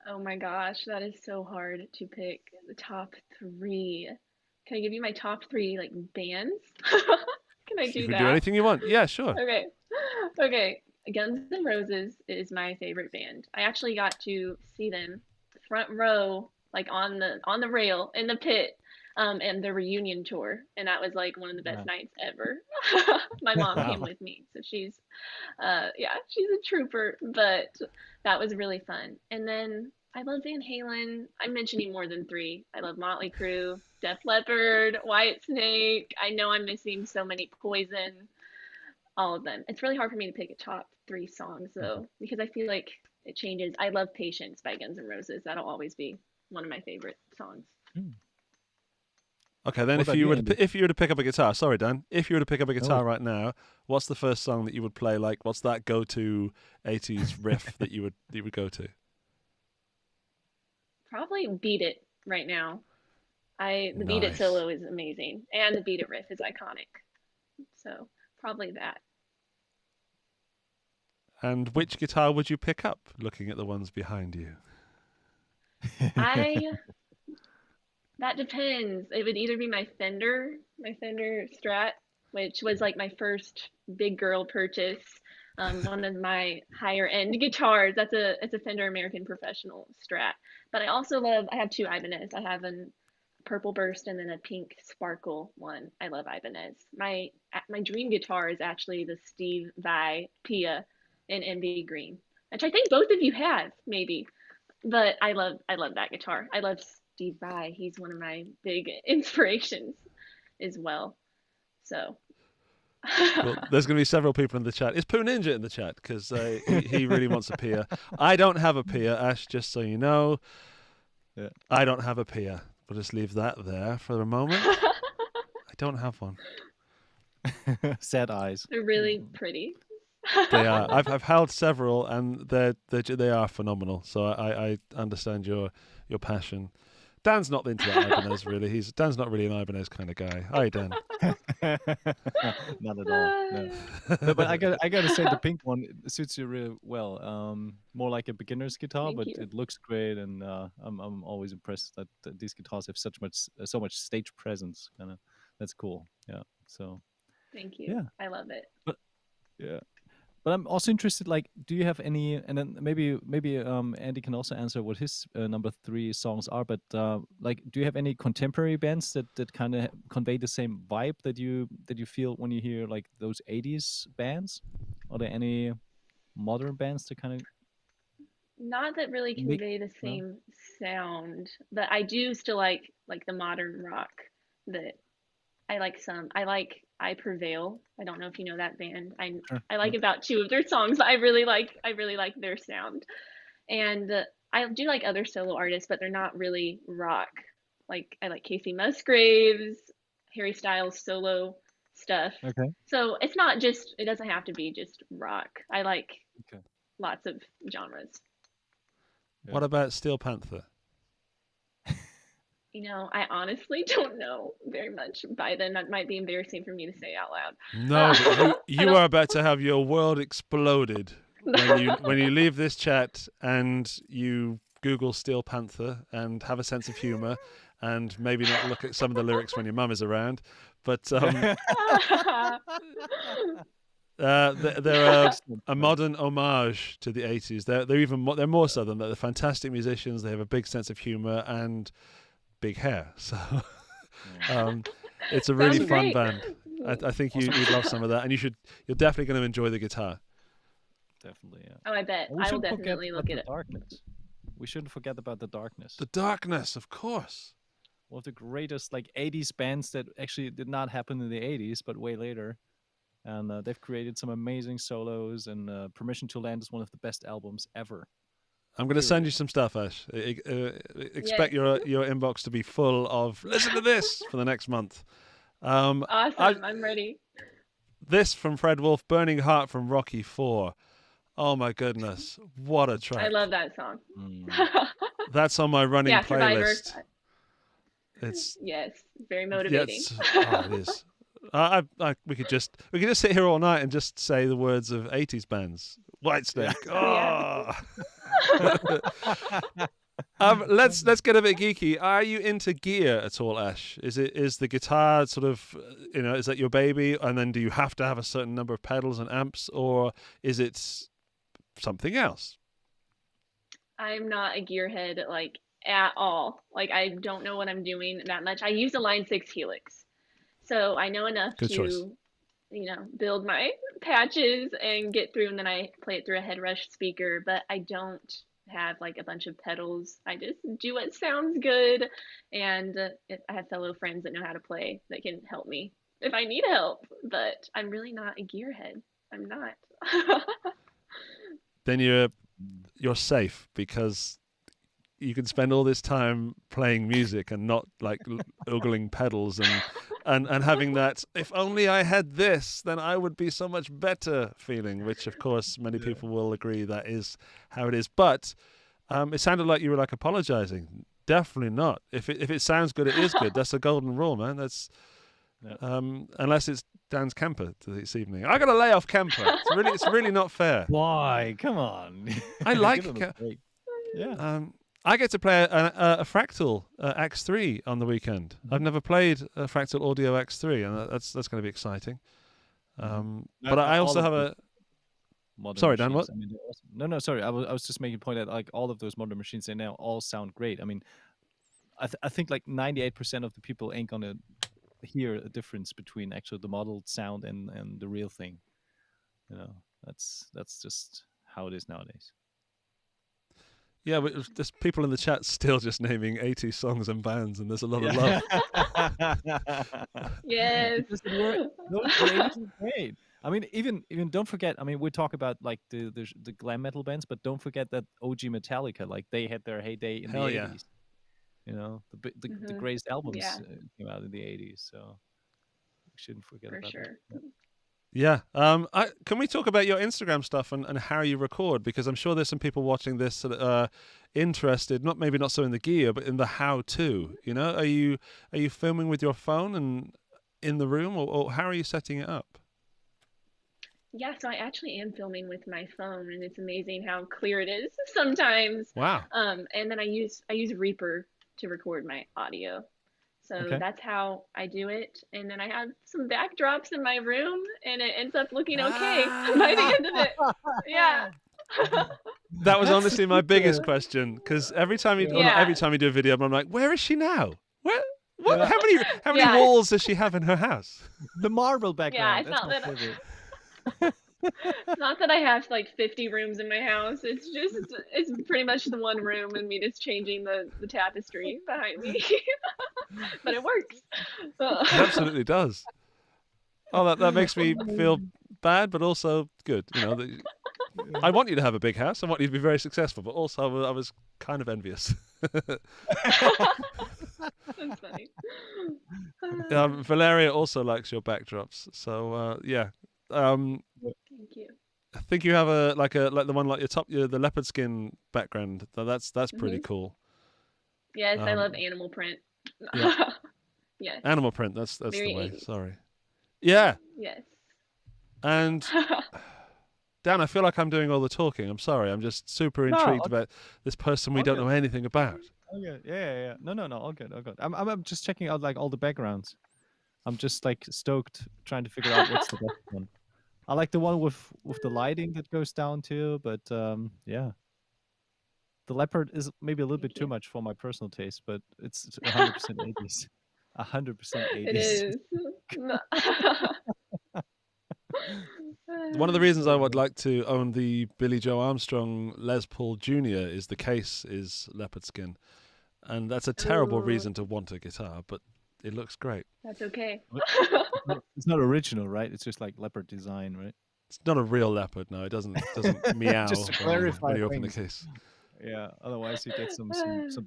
E: Oh my gosh, that is so hard to pick the top three. Can I give you my top three, like, bands? Can I do that?
B: You can do anything you want. Yeah, sure.
E: Okay. Guns N' Roses is my favorite band. I actually got to see them front row, like on the rail in the pit, and the reunion tour, and that was like one of the best nights ever. My mom came with me, so she's a trooper, but that was really fun. And then I love Van Halen. I'm mentioning more than three. I love Motley Crue, Def Leppard, Whitesnake. I know I'm missing so many. Poison, all of them. It's really hard for me to pick a top three songs though, because I feel like it changes. I love Patience by Guns N' Roses. That'll always be one of my favorite songs.
B: Okay, then if you were to pick up a guitar, sorry Dan, if you were to pick up a guitar right now, what's the first song that you would play? Like, what's that go-to 80s riff that you would go to?
E: Probably Beat It right now. The Beat It solo is amazing, and the Beat It riff is iconic. So probably that.
B: And which guitar would you pick up, looking at the ones behind you?
E: That depends. It would either be my Fender Strat, which was like my first big girl purchase. One of my higher end guitars. It's a Fender American Professional Strat. But I have two Ibanez. I have a purple burst and then a pink sparkle one. I love Ibanez. My dream guitar is actually the Steve Vai Pia in MB Green, which I think both of you have maybe. But I love that guitar. I love Steve Vai. He's one of my big inspirations as well. So.
B: Well, there's going to be several people in the chat. Is Pooh Ninja in the chat? Because he really wants a Pia. I don't have a Pia, Ash, just so you know. Yeah. I don't have a Pia. We'll just leave that there for a moment. I don't have one.
C: Sad eyes.
E: They're really pretty.
B: They are. I've held several, and they are phenomenal. So I understand your passion. Dan's not into that Ibanez, really. Dan's not really an Ibanez kind of guy. Hi, Dan.
C: Not at all. No. But I got to say the pink one suits you really well. More like a beginner's guitar,
E: Thank
C: but
E: you.
C: it looks great, and I'm always impressed that these guitars have so much stage presence. Kind of, that's cool. Yeah. So.
E: Thank you.
C: Yeah.
E: I love it.
C: But yeah. But I'm also interested, like, do you have any, and then maybe Andy can also answer what his number three songs are, but like, do you have any contemporary bands that kind of convey the same vibe that you feel when you hear like those 80s bands? Are there any modern bands that kind of...
E: Not that really convey the same sound, but I do still like the modern rock that I like some. I like I Prevail. I don't know if you know that band. I like about two of their songs. I really like their sound. And I do like other solo artists, but they're not really rock. Like I like Casey Musgraves, Harry Styles solo stuff.
C: Okay.
E: So it doesn't have to be just rock. I like lots of genres.
B: Yeah. What about Steel Panther?
E: You know, I honestly don't know very much by them. That might be embarrassing for me to say out loud.
B: No, but you are about to have your world exploded when you leave this chat and you Google Steel Panther and have a sense of humor and maybe not look at some of the lyrics when your mum is around. But they're a modern homage to the 80s. They're more so than that. They're fantastic musicians. They have a big sense of humor and big hair, so it's a really fun band. I think you'd love some of that, and you're definitely going to enjoy the guitar.
C: Definitely, yeah.
E: Oh, I bet.
C: And we
E: I will
C: shouldn't forget
E: definitely
C: about
E: look
C: the
E: at it.
C: darkness. We shouldn't forget about the darkness.
B: The darkness, of course.
C: One of the greatest 80s bands that actually did not happen in the 80s, but way later. And they've created some amazing solos, and Permission to Land is one of the best albums ever.
B: I'm going to send you some stuff, Ash. Expect your inbox to be full of listen to this for the next month.
E: Awesome. I'm ready.
B: This from Fred Wolf, Burning Heart from Rocky IV. Oh my goodness, what a track.
E: I love that song.
B: That's on my running playlist.
E: Survivor.
B: It's
E: yes, very motivating.
B: It is. We could just sit here all night and just say the words of 80s bands. Whitesnake. Oh. Let's get a bit geeky. Are you into gear at all, Ash? Is the guitar sort of, is that your baby, and then do you have to have a certain number of pedals and amps, or is it something else?
E: I'm not a gearhead at all. I don't know what I'm doing that much. I use a Line 6 Helix, so I know enough to build my patches and get through, and then I play it through a Headrush speaker, but I don't have a bunch of pedals. I just do what sounds good, and I have fellow friends that know how to play that can help me if I need help, but I'm really not a gearhead. I'm not.
B: Then you're safe, because you can spend all this time playing music and not ogling pedals and having that, if only I had this, then I would be so much better feeling, which of course many people will agree that is how it is. But it sounded like you were apologizing. Definitely not. If it sounds good, it is good. That's a golden rule, man. That's unless it's Dan's Kemper this evening. I got to lay off Kemper. It's really not fair.
C: Why? Come on.
B: I like
C: yeah.
B: I get to play a Fractal X3 on the weekend. I've never played a Fractal Audio X3, and that's going to be exciting. But I also have a. Sorry, Dan. What?
C: I mean, no. Sorry. I was just making a point that all of those modern machines, they now all sound great. I mean, I think 98% of the people ain't gonna hear a difference between actually the modeled sound and the real thing. That's just how it is nowadays.
B: Yeah, but there's people in the chat still just naming 80 songs and bands, and there's a lot of love.
E: Yes.
C: Great. I mean, even don't forget. I mean, we talk about the glam metal bands, but don't forget that OG Metallica, they had their heyday in the 80s. The greatest albums came out in the 80s, so we shouldn't forget about that.
B: Yeah. Can we talk about your Instagram stuff and how you record? Because I'm sure there's some people watching this that are interested, maybe not so in the gear, but in the how-to. Are you filming with your phone and in the room, or how are you setting it up?
E: Yeah, so I actually am filming with my phone, and it's amazing how clear it is sometimes.
B: Wow.
E: And then I use Reaper to record my audio. So that's how I do it. And then I have some backdrops in my room, and it ends up looking okay by the end of it. Yeah.
B: That was honestly my biggest question, because every time you do a video, I'm like, where is she now? Where? What? How many walls does she have in her house?
C: The marble background.
E: Yeah, it's not that I have 50 rooms in my house. It's pretty much the one room, and me just changing the tapestry behind me. But it works.
B: It absolutely does. Oh, that makes me feel bad, but also good. I want you to have a big house. I want you to be very successful, but also I was kind of envious.
E: That's funny.
B: Valeria also likes your backdrops, so yeah.
E: Thank you.
B: I think you have the one the leopard skin background. That's pretty cool.
E: Yes, I love animal print.
B: Yeah.
E: Yes.
B: Animal print. That's
E: Very
B: the way.
E: 80s.
B: Sorry. Yeah.
E: Yes.
B: And Dan, I feel like I'm doing all the talking. I'm sorry. I'm just super intrigued about this person we don't know anything about.
C: Okay. Yeah. No. All good. I'm just checking out all the backgrounds. I'm just stoked trying to figure out what's the best one. I like the one with the lighting that goes down too, but yeah. The leopard is maybe a little bit too much for my personal taste, but it's 100% 80s. 100% 80s.
E: It is. No.
B: One of the reasons I would like to own the Billy Joe Armstrong Les Paul Jr. is the case is leopard skin. And that's a terrible
E: Ooh,
B: reason to want a guitar, but it looks great.
E: that's okay.
C: It's not original, right? It's just like leopard design, right?
B: It's not a real leopard, no. It doesn't meow
C: Just to
B: when
C: clarify
B: you open the
C: things.
B: case.
C: Yeah. Otherwise, you get some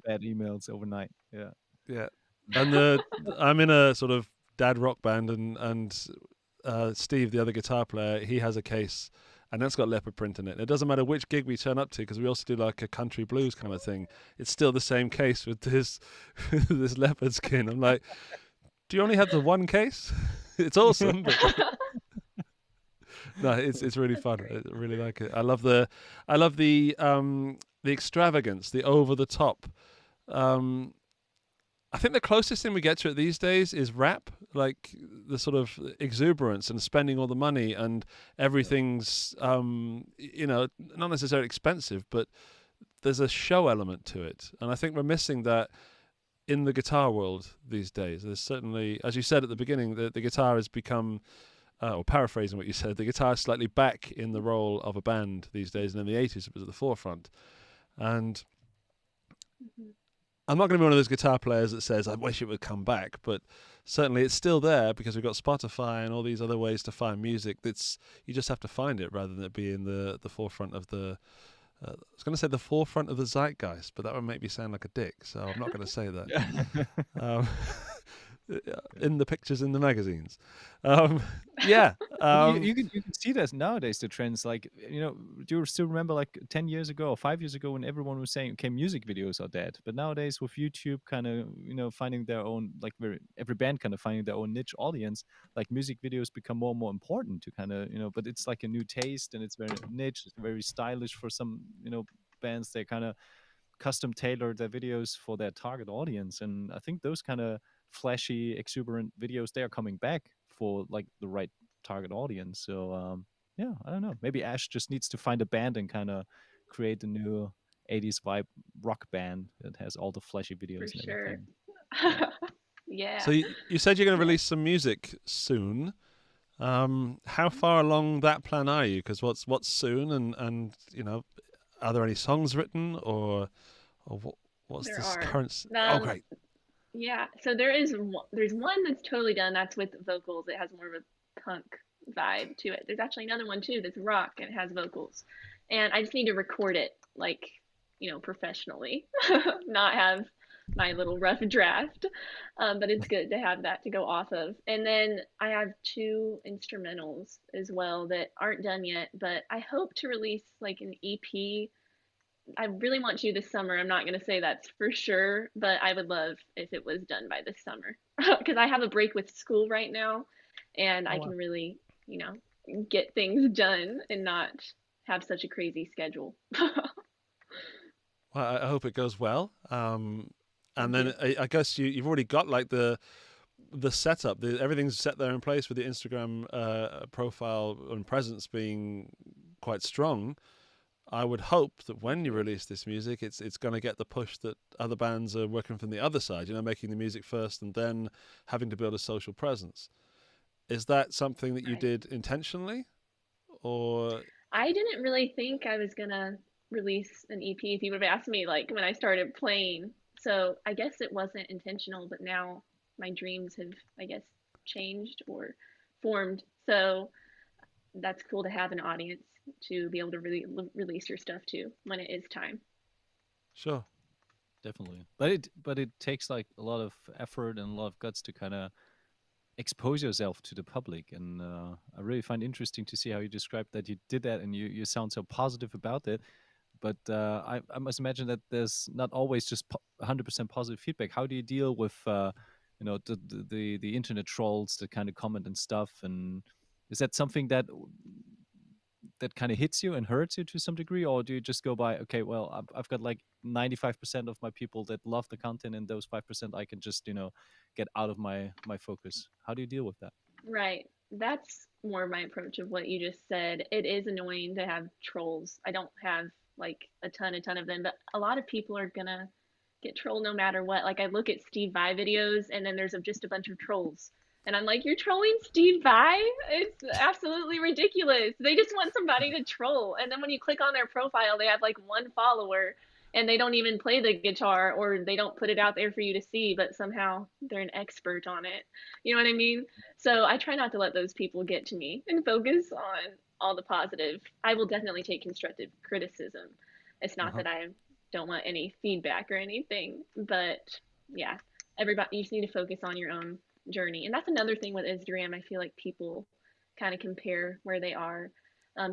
C: bad emails overnight. Yeah.
B: Yeah, and I'm in a sort of dad rock band, and Steve, the other guitar player, he has a case, and that's got leopard print in it. And it doesn't matter which gig we turn up to, because we also do like a country blues kind of thing. It's still the same case with this this leopard skin. I'm like, do you only have the one case? It's awesome. But no, it's really fun. I really like it. I love the extravagance, the over the top. I think the closest thing we get to it these days is rap, like the sort of exuberance and spending all the money, and everything's not necessarily expensive, but there's a show element to it, and I think we're missing that in the guitar world these days. There's certainly, as you said at the beginning, the guitar has become, or paraphrasing what you said, the guitar is slightly back in the role of a band these days, and in the 80s it was at the forefront. And I'm not going to be one of those guitar players that says, I wish it would come back, but certainly it's still there because we've got Spotify and all these other ways to find music. You just have to find it rather than it be in the forefront of the, I was going to say the forefront of the zeitgeist, but that would make me sound like a dick, so I'm not going to say that. In the pictures in the magazines. Yeah.
C: You can see that nowadays, the trends. Like, do you still remember like 10 years ago or 5 years ago when everyone was saying, okay, music videos are dead? But nowadays with YouTube kind of, finding their own, like every band kind of finding their own niche audience, like music videos become more and more important to kind of, but it's like a new taste and it's very niche, it's very stylish for some, bands. They kind of custom tailor their videos for their target audience. And I think those kind of flashy, exuberant videos, they are coming back for like the right target audience. So yeah, I don't know. Maybe Ash just needs to find a band and kind of create a new 80s vibe rock band that has all the flashy videos
E: For
C: and
E: sure.
C: everything.
E: Yeah.
B: So you said you're going to release some music soon. How far along that plan are you? Because what's soon, and are there any songs written or what's
E: There
B: this
E: are.
B: current? Oh, great.
E: Yeah, so there's one that's totally done. That's with vocals. It has more of a punk vibe to it. There's actually another one too that's rock and it has vocals. And I just need to record it like, professionally, not have my little rough draft. But it's good to have that to go off of. And then I have two instrumentals as well that aren't done yet, but I hope to release like an EP. I really want to this summer. I'm not going to say that's for sure, but I would love if it was done by this summer because I have a break with school right now and I can really, get things done and not have such a crazy schedule.
B: Well, I hope it goes well. And then I guess you've already got like the setup. Everything's set there in place with the Instagram profile and presence being quite strong. I would hope that when you release this music, it's going to get the push that other bands are working from the other side, making the music first and then having to build a social presence. Is that something that you did intentionally, or?
E: I didn't really think I was gonna release an EP if you would have asked me like when I started playing. So I guess it wasn't intentional, but now my dreams have, I guess, changed or formed. So that's cool to have an audience to be able to really release your stuff to when it is time.
B: Sure.
C: Definitely. But it takes like a lot of effort and a lot of guts to kind of expose yourself to the public. And I really find interesting to see how you described that you did that and you sound so positive about it. But I must imagine that there's not always just 100% positive feedback. How do you deal with the internet trolls that kind of comment and stuff? And is that something that kind of hits you and hurts you to some degree, or do you just go by, okay, well, I've got like 95% of my people that love the content, and those 5% I can just get out of my focus? How do you deal with that?
E: Right. That's more my approach of what you just said. It is annoying to have trolls. I don't have like a ton of them, but a lot of people are gonna get trolled no matter what. Like I look at Steve Vai videos and then there's just a bunch of trolls. And I'm like, you're trolling Steve Vai? It's absolutely ridiculous. They just want somebody to troll. And then when you click on their profile, they have like one follower and they don't even play the guitar or they don't put it out there for you to see, but somehow they're an expert on it. You know what I mean? So I try not to let those people get to me and focus on all the positive. I will definitely take constructive criticism. It's not
C: Uh-huh.
E: that I don't want any feedback or anything, but yeah, everybody, you just need to focus on your own journey. And that's another thing with Instagram. I feel like people kind of compare where they are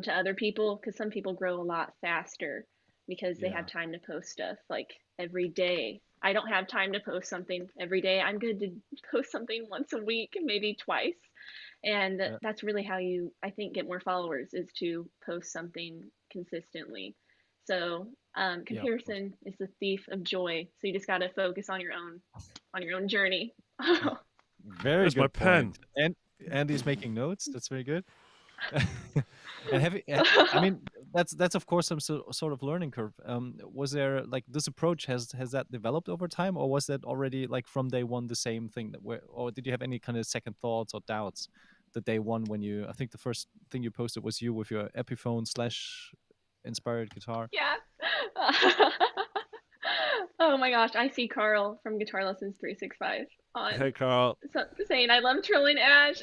E: to other people because some people grow a lot faster because they have
C: Yeah.
E: time to post stuff like every day. I don't have time to post something every day. I'm good to post something once a week, maybe twice. And
C: Yeah.
E: that's really how you, I think, get more followers is to post something consistently. So
C: Yeah, of course.
E: comparison is the thief of joy. So you just got to focus on your own journey.
C: Very
B: Where's my
C: good
B: pen?
C: point. And Andy's making notes. That's very good. And I mean, that's of course some sort of learning curve. Was there like this approach has that developed over time, or was that already like from day one the same thing that where, or did you have any kind of second thoughts or doubts the day one when you? I think the first thing you posted was you with your Epiphone slash inspired guitar.
E: Yeah. Oh my gosh, I see Carl from Guitar Lessons 365 on
B: Hey, Carl.
E: saying I love trolling Ash.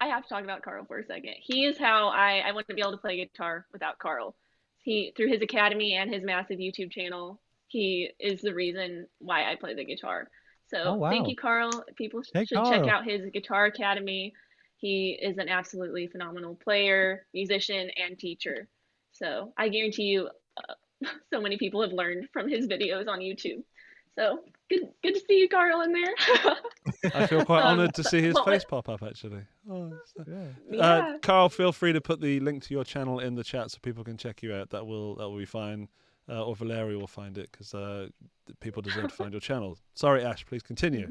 E: I have to talk about Carl for a second. He is how I want to be able to play guitar without Carl. He through his academy and his massive YouTube channel, he is the reason why I play the guitar.
C: Oh
E: So thank
C: wow!
E: you, Carl. People
C: Hey
E: should check
C: Carl.
E: out his guitar academy. He is an absolutely phenomenal player, musician, and teacher. So I guarantee you, so many people have learned from his videos on YouTube. So good to see you, Carl, in there.
B: I feel quite
E: um,
B: honoured to see his
E: but
B: face
E: what?
B: pop up, actually. Oh,
C: Yeah.
E: Yeah.
B: Carl, feel free to put the link to your channel in the chat so people can check you out. That will be fine. Or Valeria will find it because people deserve to find your channel. Sorry, Ash, please continue.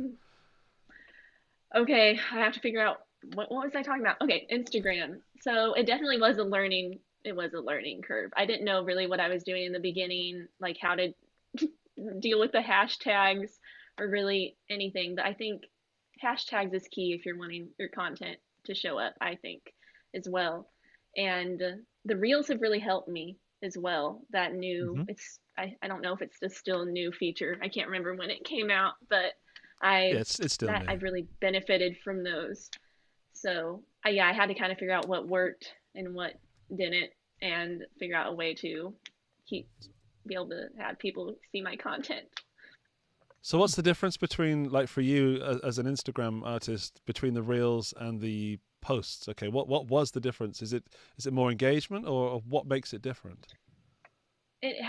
E: Okay, I have to figure out what was I talking about? Okay, Instagram. So it definitely was a learning. It was a learning curve. I didn't know really what I was doing in the beginning, like how to deal with the hashtags or really anything. But I think hashtags is key if you're wanting your content to show up, I think, as well. And the reels have really helped me as well. That new,
C: Hmm.
E: I don't know if it's the still new feature. I can't remember when it came out, but
B: Yeah,
E: I've
B: it's still new.
E: I've really benefited from those. So yeah, I had to kind of figure out what worked and what didn't, and figure out a way to keep be able to have people see my content.
B: So what's the difference between, like, for you as an Instagram artist, between the reels and the posts? Okay, what was the difference? Is it more engagement, or what makes it different?
E: It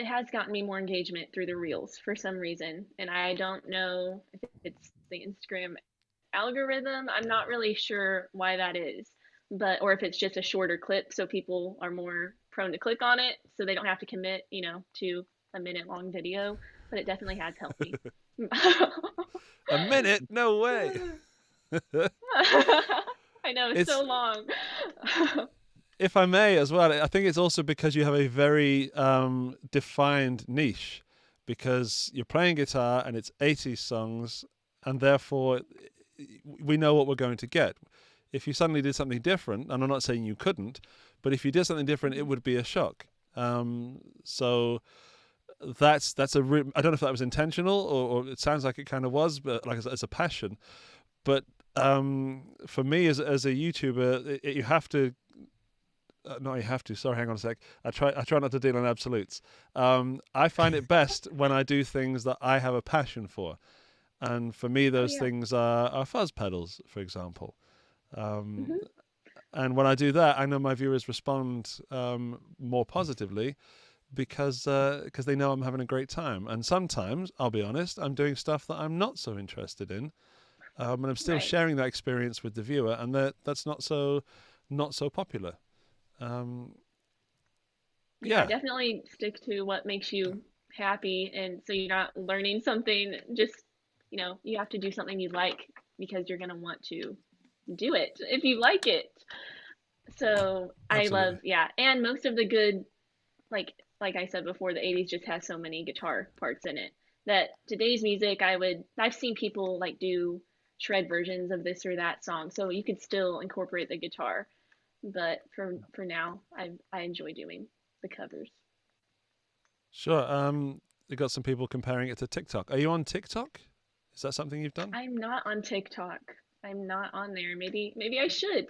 E: has gotten me more engagement through the reels for some reason, and I don't know if it's the Instagram algorithm. I'm not really sure why that is, but or if it's just a shorter clip, so people are more prone to click on it, so they don't have to commit, to a minute long video. But it definitely has helped me.
B: A minute? No way.
E: I know it's so
B: It's,
E: long.
B: if I may as well, I think it's also because you have a very defined niche, because you're playing guitar and it's 80s songs, and therefore we know what we're going to get. If you suddenly did something different, and I'm not saying you couldn't, but if you did something different, it would be a shock. So that's I don't know if that was intentional, or it sounds like it kind of was, but like as a passion. But for me as a YouTuber, you have to. No, you have to. Sorry, hang on a sec. I try not to deal in absolutes. I find it best when I do things that I have a passion for, and for me,
E: Oh
B: those
E: yeah.
B: things are fuzz pedals, for example. Um,
E: Hmm.
B: and when I do that, I know my viewers respond more positively because they know I'm having a great time. And sometimes, I'll be honest, I'm doing stuff that I'm not so interested in, and I'm still
E: Right.
B: sharing that experience with the viewer, and that's not so popular. Um,
E: Yeah,
B: yeah,
E: definitely stick to what makes you happy, and so you're not learning something just, you have to do something you like because you're gonna want to do it if you like it. So I love,
B: absolutely.
E: yeah, and most of the good, like I said before, the 80s just has so many guitar parts in it that today's music, I've seen people like do shred versions of this or that song. So you could still incorporate the guitar. But for now, I enjoy doing the covers.
B: Sure. You got some people comparing it to TikTok. Are you on TikTok? Is that something you've done?
E: I'm not on TikTok. I'm not on there. Maybe I should.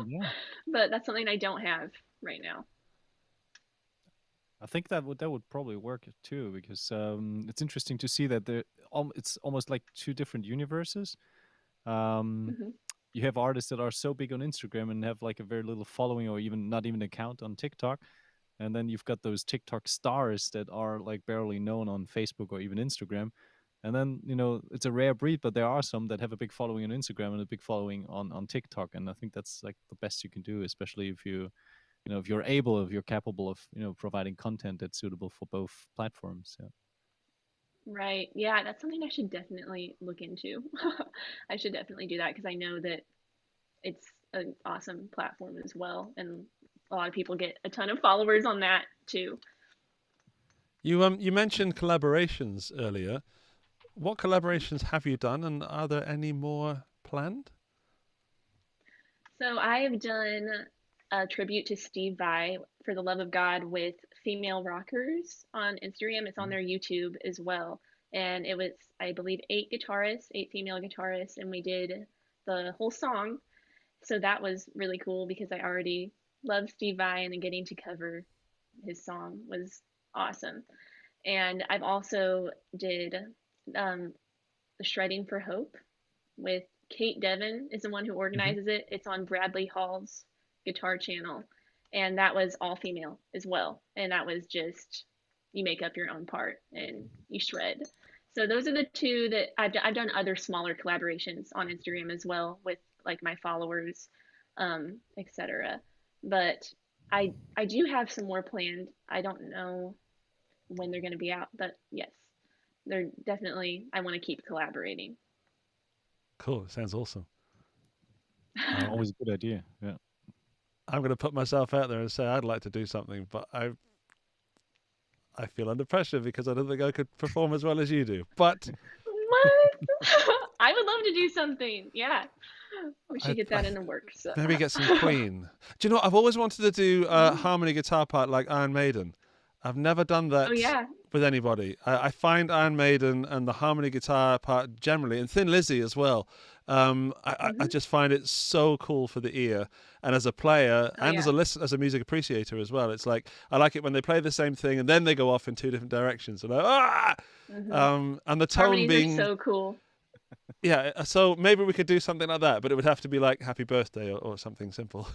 C: Yeah.
E: But that's something I don't have right now.
C: I think that would probably work too, because it's interesting to see that it's almost like two different universes.
E: Hmm.
C: You have artists that are so big on Instagram and have like a very little following, or even not even an account on TikTok, and then you've got those TikTok stars that are like barely known on Facebook or even Instagram. And then, it's a rare breed, but there are some that have a big following on Instagram and a big following on TikTok. And I think that's like the best you can do, especially if if you're capable of, providing content that's suitable for both platforms. Yeah.
E: Right. Yeah, that's something I should definitely look into. I should definitely do that because I know that it's an awesome platform as well, and a lot of people get a ton of followers on that too.
B: You mentioned collaborations earlier. What collaborations have you done, and are there any more planned?
E: So I have done a tribute to Steve Vai, For the Love of God, with female rockers on Instagram. It's on their YouTube as well. And it was, I believe, 8 female guitarists, and we did the whole song. So that was really cool because I already love Steve Vai, and then getting to cover his song was awesome. And I've also did the Shredding for Hope with Kate Devon is the one who organizes it. It's on Bradley Hall's guitar channel, and that was all female as well. And that was just you make up your own part and you shred. So those are the two that I've done other smaller collaborations on Instagram as well with like my followers, etc. But I do have some more planned. I don't know when they're going to be out, but yes, they're definitely. I want to keep collaborating.
B: Cool. Sounds awesome.
C: Always a good idea. Yeah.
B: I'm going to put myself out there and say I'd like to do something, but I feel under pressure because I don't think I could perform as well as you do. But
E: What? I would love to do something. Yeah. We should get that in the works.
B: maybe get some Queen. Do you know what? I've always wanted to do a harmony guitar part like Iron Maiden. I've never done that
E: Oh yeah.
B: with anybody. I find Iron Maiden and the harmony guitar part generally, and Thin Lizzy as well. I just find it so cool for the ear, and as a player and
E: yeah.
B: as a music appreciator as well. It's like I like it when they play the same thing and then they go off in two different directions. And and the tone
E: Harmonies
B: being
E: are so cool.
B: yeah. So maybe we could do something like that, but it would have to be like Happy Birthday or something simple.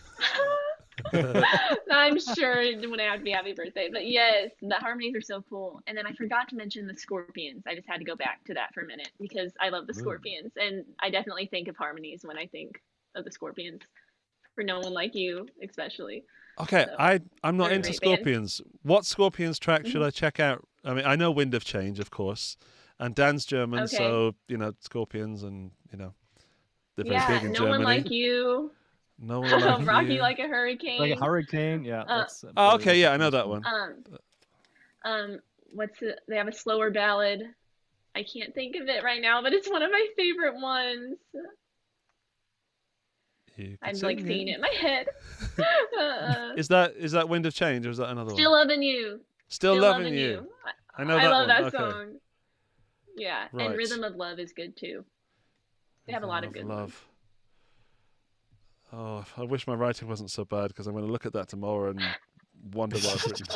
E: I'm sure it wouldn't have to be Happy Birthday, but yes, the harmonies are so cool. And then I forgot to mention the Scorpions. I just had to go back to that for a minute because I love the Scorpions, and I definitely think of harmonies when I think of the Scorpions. For No One Like You, especially.
B: Okay,
E: So,
B: I'm not
E: they're a
B: into
E: great band.
B: Scorpions. What Scorpions track should I check out? I mean, I know Wind of Change, of course, and Dan's German,
E: Okay.
B: so Scorpions, and they're very
E: Yeah,
B: big in
E: No
B: Germany.
E: One Like You.
B: No One Like
E: Rock You
B: You.
E: Like a Hurricane.
C: Like a hurricane. Yeah. That's,
B: Oh, okay, yeah, I know that one.
E: They have a slower ballad. I can't think of it right now, but it's one of my favorite ones.
B: You
E: I'm
B: could
E: like
B: sing
E: seeing it in my head.
B: Is that Wind of Change, or is that another
E: Still
B: one?
E: Loving You.
B: Still Loving You. I know that
E: love
B: one.
E: that
B: Okay.
E: song. Yeah,
B: Right.
E: and Rhythm of Love is good too. They have a lot of good ones.
B: love. Oh, I wish my writing wasn't so bad because I'm going to look at that tomorrow and wonder what I've written.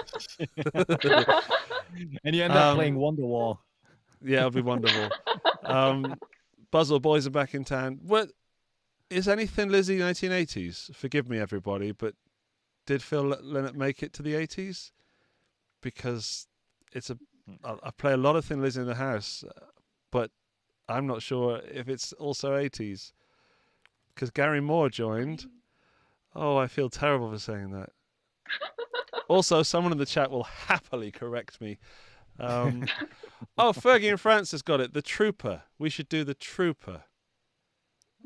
C: And you end up playing Wonderwall.
B: Yeah, it'll be wonderful. Buzzle Boys are back in town. What is any Thin Lizzy 1980s? Forgive me, everybody, but did Phil Lynott make it to the 80s? Because I play a lot of Thin Lizzy in the house, but I'm not sure if it's also 80s. Because Gary Moore joined. Oh, I feel terrible for saying that. Also, someone in the chat will happily correct me. Oh, Fergie and Francis got it. The Trooper. We should do The Trooper.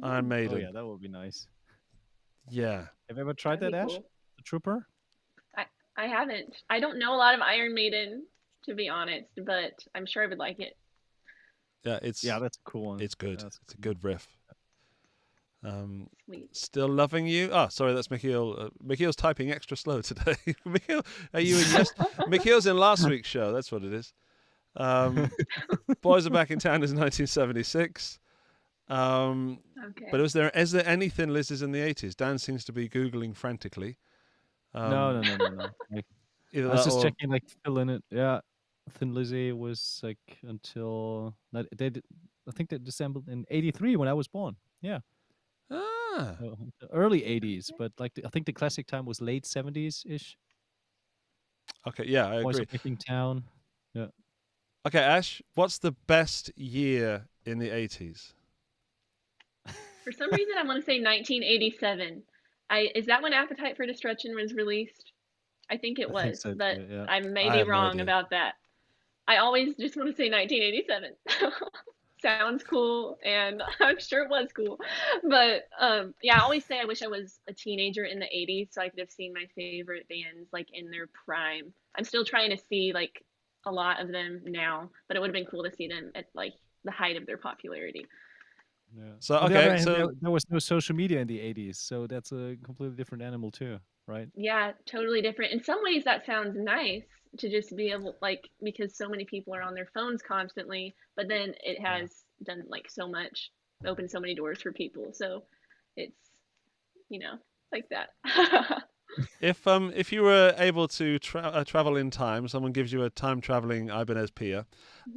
B: Iron Maiden.
C: Oh yeah, that would be nice.
B: Yeah.
C: Have you ever tried
E: That'd
C: that,
E: be
C: Ash?
E: cool.
C: The Trooper?
E: I haven't. I don't know a lot of Iron Maiden, to be honest, but I'm sure I would like it.
B: Yeah, it's
C: Yeah, that's a cool one.
B: it's good.
C: That's
B: It's a good riff.
E: Sweet.
B: Still loving you. Oh, sorry, that's Mikhail. Mikhail's typing extra slow today. Mikhail, are you in? Mikhail's in last week's show. That's what it is. Boys Are Back in Town is 1976.
E: Okay.
B: But is there any Thin Lizzies in the 80s? Dan seems to be Googling frantically.
C: No.
B: Either
C: I was
B: that
C: just
B: or-
C: checking, like, fill in it. Yeah, Thin Lizzy was like until I think they disassembled in '83 when I was born. Yeah,
B: Ah,
C: early '80s, but like I think the classic time was late '70s ish.
B: okay, yeah, I
C: Boys
B: agree.
C: Are Back in Town. Yeah.
B: Okay, Ash, what's the best year in the 80s?
E: For some reason, I want to say 1987. Is that when Appetite for Destruction was released? I think it
C: I
E: was,
C: think so
E: but
C: too, yeah.
E: I may
B: I
E: be
B: have no
E: wrong
B: idea.
E: about that. I always just want to say 1987. Sounds cool, and I'm sure it was cool. But yeah, I always say I wish I was a teenager in the 80s so I could have seen my favorite bands like in their prime. I'm still trying to see like a lot of them now, but it would have been cool to see them at like the height of their popularity.
C: Yeah.
B: So,
C: On the other
B: okay,
C: hand,
B: so
C: there was no social media in the '80s, so that's a completely different animal too, right?
E: Yeah, totally different. In some ways, that sounds nice to just be able, like, because so many people are on their phones constantly, but then it has done, like, so much, opened so many doors for people. So it's, like that.
B: if you were able to travel in time, someone gives you a time traveling Ibanez Pia,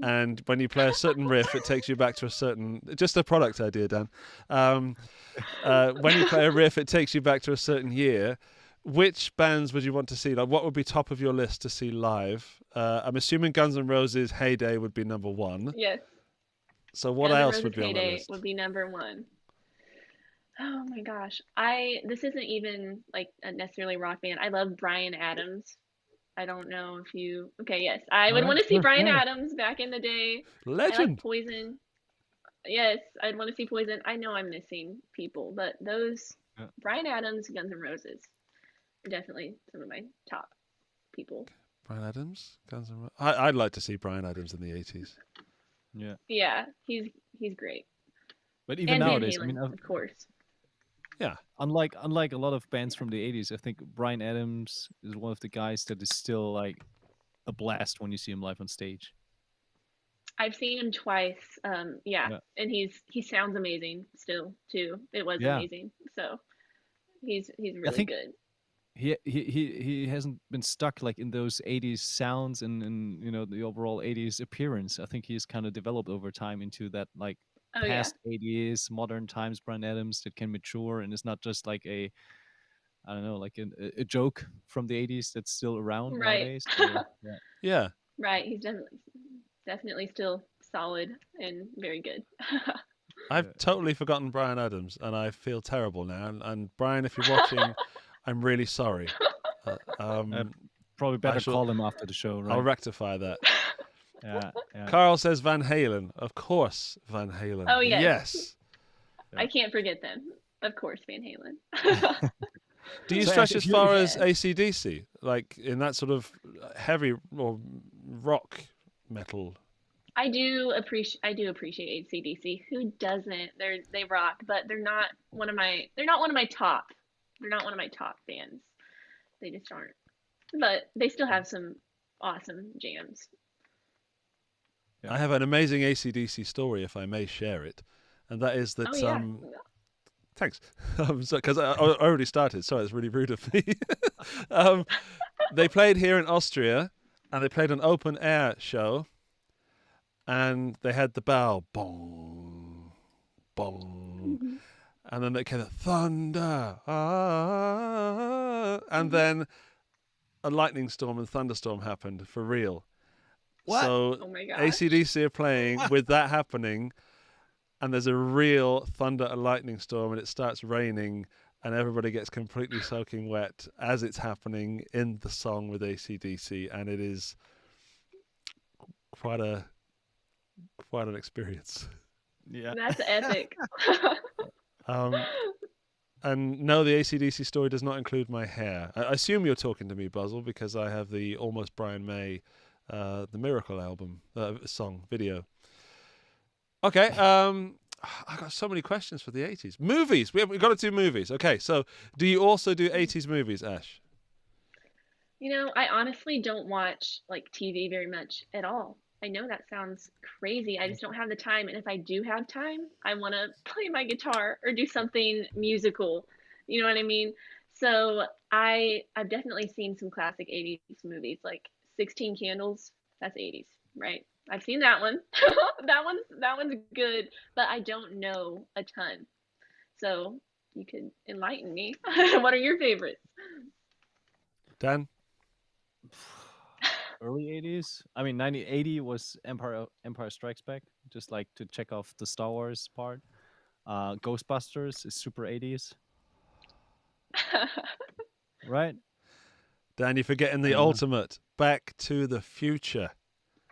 B: and when you play a certain riff, it takes you back to a certain. Just a product idea, Dan. When you play a riff, it takes you back to a certain year. Which bands would you want to see? Like, what would be top of your list to see live? I'm assuming Guns N' Roses' "Heyday" would be number one.
E: Yes.
B: So what
E: Guns N'
B: else
E: Roses'
B: would be on that
E: Heyday
B: list?
E: would be number one. Oh my gosh. This isn't even like a necessarily rock band. I love Bryan Adams. I don't know if you. Okay, yes. I would want to see Bryan Adams back in the day. I like
B: Legend.
E: Poison. Yes, I'd want to see Poison. I know I'm missing people, but those Bryan Adams, Guns N' Roses, are definitely some of my top people.
B: Bryan Adams, Guns N' Roses. I'd like to see Bryan Adams in the 80s.
C: Yeah.
E: Yeah, he's great.
C: But even
E: And Van
C: nowadays, I
E: Halen,
C: mean,
E: of course.
B: Yeah.
C: unlike a lot of bands from the '80s, I think Bryan Adams is one of the guys that is still like a blast when you see him live on stage.
E: I've seen him twice.
C: Yeah.
E: And he sounds amazing still too. It was
C: Yeah.
E: amazing. So he's really
C: think-
E: good.
C: He hasn't been stuck like in those '80s sounds and the overall '80s appearance. I think he's kind of developed over time into that like
E: Oh yeah.
C: past '80s modern times Bryan Adams that can mature and is not just like I don't know, like a joke from the '80s that's still around
E: Right.
C: nowadays. So, yeah.
B: Yeah.
E: Right. He's definitely still solid and very good.
B: I've totally forgotten Bryan Adams, and I feel terrible now. And Brian, if you're watching, I'm really sorry.
C: Probably better
B: shall-
C: call him after the show, right?
B: I'll rectify that.
C: Yeah.
B: Carl says Van Halen. Of course, Van Halen.
E: Oh, yes.
B: Yes.
E: I can't forget them. Of course, Van Halen.
B: Do you
C: So,
B: stretch
C: if
B: as
C: you-
B: far as
E: Yeah.
B: AC/DC, like in that sort of heavy or rock metal?
E: I do appreciate AC/DC. Who doesn't? They rock, but they're not one of my top. They're not one of my top bands. They just aren't. But they still have some awesome jams.
C: Yeah.
B: I have an amazing AC/DC story, if I may share it, and that is that.
E: Oh yeah.
B: Thanks, because I already started. Sorry, it's really rude of me. They played here in Austria, and they played an open air show, and they had the bell, bong, bong, and then they came the thunder, and then a lightning storm and thunderstorm happened for real.
C: What?
B: So
E: Oh my gosh.
B: AC/DC are playing with that happening, and there's a real thunder and lightning storm, and it starts raining, and everybody gets completely soaking wet as it's happening in the song with AC/DC, and it is quite an experience.
C: Yeah.
E: That's epic.
B: And no, the AC/DC story does not include my hair. I assume you're talking to me, Buzzle, because I have the Almost Brian May, the Miracle album song video. Okay, I got so many questions for the 80s. Movies. We've got to do movies. Okay, so do you also do 80s movies, Ash?
E: I honestly don't watch like TV very much at all. I know that sounds crazy. I just don't have the time. And if I do have time, I want to play my guitar or do something musical. You know what I mean? So I've definitely seen some classic 80s movies like 16 Candles. That's 80s, right? I've seen that one. That one's good, but I don't know a ton. So you could enlighten me. What are your favorites?
B: Dan?
C: Early 80s. I mean, 1980 was Empire Strikes Back, just like to check off the Star Wars part. Ghostbusters is super 80s, right?
B: Dan, you're forgetting the ultimate. Back to the Future.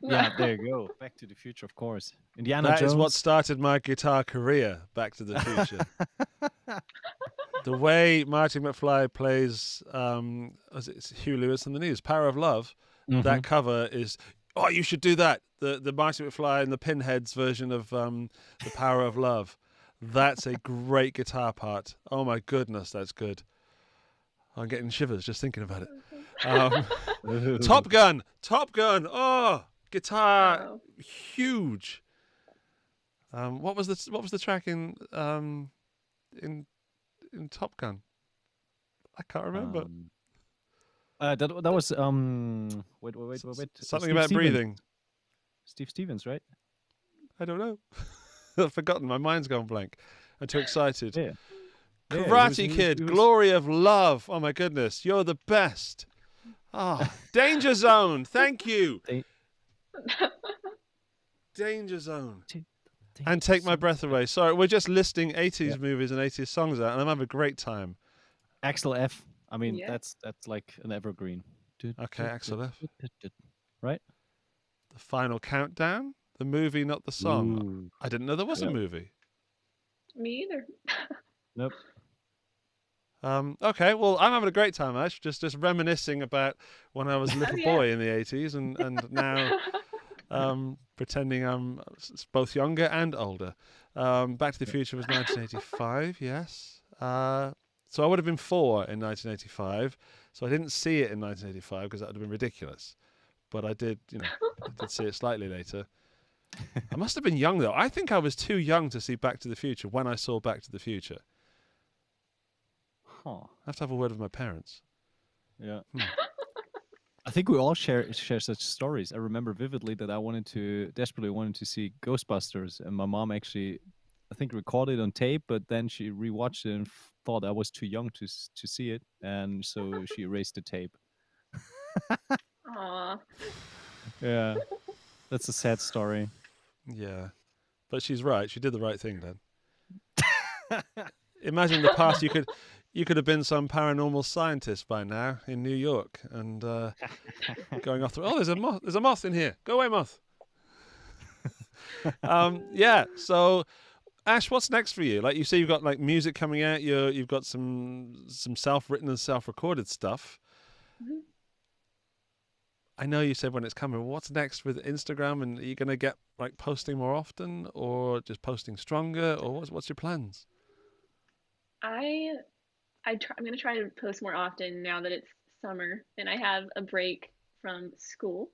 C: Yeah, there you go. Back to the Future, of course. Indiana
B: That
C: Jones.
B: is what started my guitar career, Back to the Future. The way Marty McFly plays, it's Hugh Lewis in the News, Power of Love, that cover is, oh, you should do that. The Marty McFly and the Pinheads version of The Power of Love. That's a great guitar part. Oh my goodness, that's good. I'm getting shivers just thinking about it. Top Gun. Oh, guitar, huge. What was the track in Top Gun? I can't remember.
C: That was wait.
B: Something
C: Steve
B: about
C: Stevens.
B: breathing.
C: Steve Stevens, right?
B: I don't know. I've forgotten. My mind's gone blank. I'm too excited.
C: Yeah.
B: Karate Kid, Glory of Love. Oh my goodness, you're the best. Oh, Danger Zone. Thank you. Danger Zone. And Take My Breath Away. Sorry, we're just listing 80s movies and 80s songs out, and I'm having a great time.
C: Axel F. I mean, that's like an evergreen.
B: Okay, Axel F.
C: Right?
B: The Final Countdown. The movie, not the song.
C: Ooh.
B: I didn't know there was a movie.
E: Me either.
C: Nope.
B: Okay, well, I'm having a great time, Ash. Just reminiscing about when I was a little boy in the 80s and now pretending I'm both younger and older. Back to the Future was 1985, yes. So I would have been 4 in 1985. So I didn't see it in 1985 because that would have been ridiculous. But I did see it slightly later. I must have been young, though. I think I was too young to see Back to the Future when I saw Back to the Future.
C: Huh.
B: I have to have a word with my parents.
C: Yeah. I think we all share such stories. I remember vividly that I desperately wanted to see Ghostbusters, and my mom actually, I think, recorded it on tape, but then she rewatched it and thought I was too young to see it, and so she erased the tape.
E: Aw.
C: Yeah, that's a sad story.
B: Yeah, but she's right. She did the right thing then. Imagine the past. You could have been some paranormal scientist by now in New York and going off. Oh, there's a moth. There's a moth in here. Go away, moth. Yeah. So, Ash, what's next for you? Like you say, you've got like music coming out. You've got some self-written and self-recorded stuff.
E: Mm-hmm.
B: I know you said when it's coming. What's next with Instagram? And are you going to get like posting more often, or just posting stronger, or what's your plans?
E: I'm going to try to post more often now that it's summer and I have a break from school.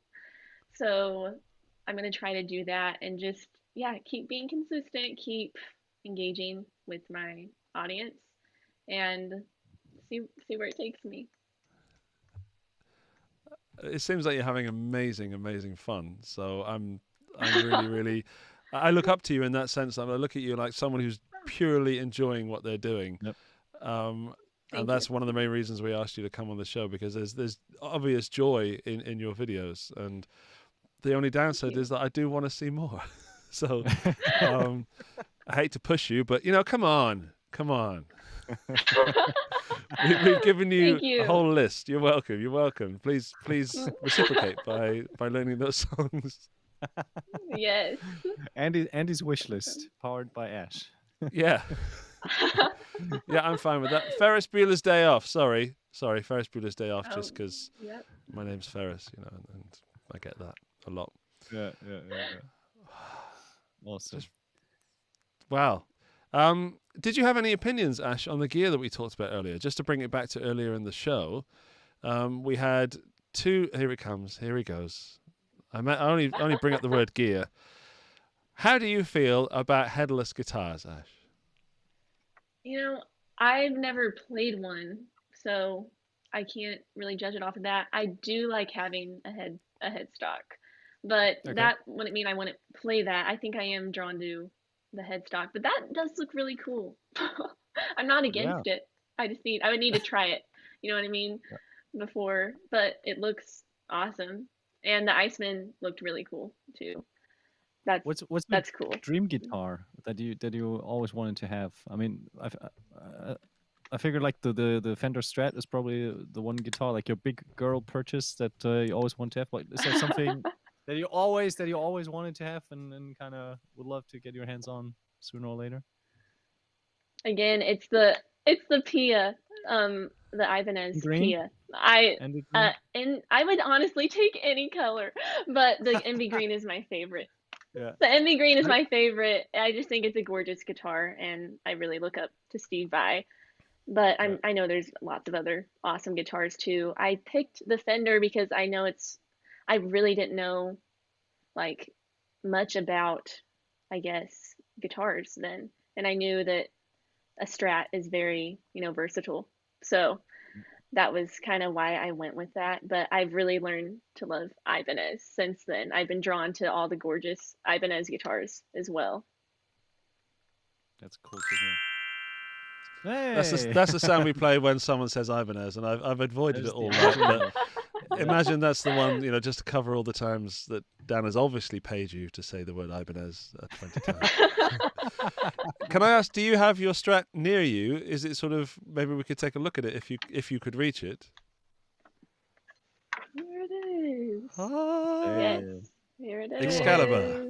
E: So I'm going to try to do that and just, keep being consistent, keep engaging with my audience and see where it takes me.
B: It seems like you're having amazing fun. So I'm really, really, I look up to you in that sense. I look at you like someone who's purely enjoying what they're doing.
C: Yep.
B: And that's one of the main reasons we asked you to come on the show, because there's obvious joy in your videos. And the only downside is that I do want to see more. So I hate to push you, but come on. We've given you a whole list. You're welcome. Please reciprocate by learning those songs.
E: Yes.
C: Andy's wish list, powered by Ash.
B: Yeah. Yeah, I'm fine with that. Ferris Bueller's Day Off. Sorry, Ferris Bueller's Day Off, just because my name's Ferris, and I get that a lot.
C: Yeah. Awesome.
B: Wow. Did you have any opinions, Ash, on the gear that we talked about earlier? Just to bring it back to earlier in the show, we had two. Here it comes. Here he goes. I only bring up the word gear. How do you feel about headless guitars, Ash?
E: I've never played one, so I can't really judge it off of that. I do like having a headstock, but that wouldn't mean I wouldn't play that. I think I am drawn to the headstock, but that does look really cool. I'm not against it. I would need to try it. You know what I mean?
C: Yeah.
E: Before, but it looks awesome, and the Iceman looked really cool too.
C: What's
E: That's cool.
C: dream guitar that you always wanted to have? I mean, I figured like the Fender Strat is probably the one guitar, like your big girl purchase that you always want to have. Like, is there something that you always wanted to have and kind of would love to get your hands on sooner or later?
E: Again, it's the Pia, the Ibanez Pia. And I would honestly take any color, but the envy green is my favorite.
C: Yeah.
E: The envy green is my favorite. I just think it's a gorgeous guitar, and I really look up to Steve Vai. But I know there's lots of other awesome guitars too. I picked the Fender because I really didn't know like much about, I guess, guitars then, and I knew that a Strat is very, versatile. So that was kind of why I went with that. But I've really learned to love Ibanez since then. I've been drawn to all the gorgeous Ibanez guitars as well.
C: That's cool to hear. Hey.
B: That's the sound we play when someone says Ibanez, and I've avoided it all right. But imagine that's the one, just to cover all the times that Dan has obviously paid you to say the word Ibanez 20 times. Can I ask, do you have your Strat near you? Is it sort of, maybe we could take a look at it if you could reach it?
E: Here it is.
B: Ah,
E: yes, here it is.
B: Excalibur.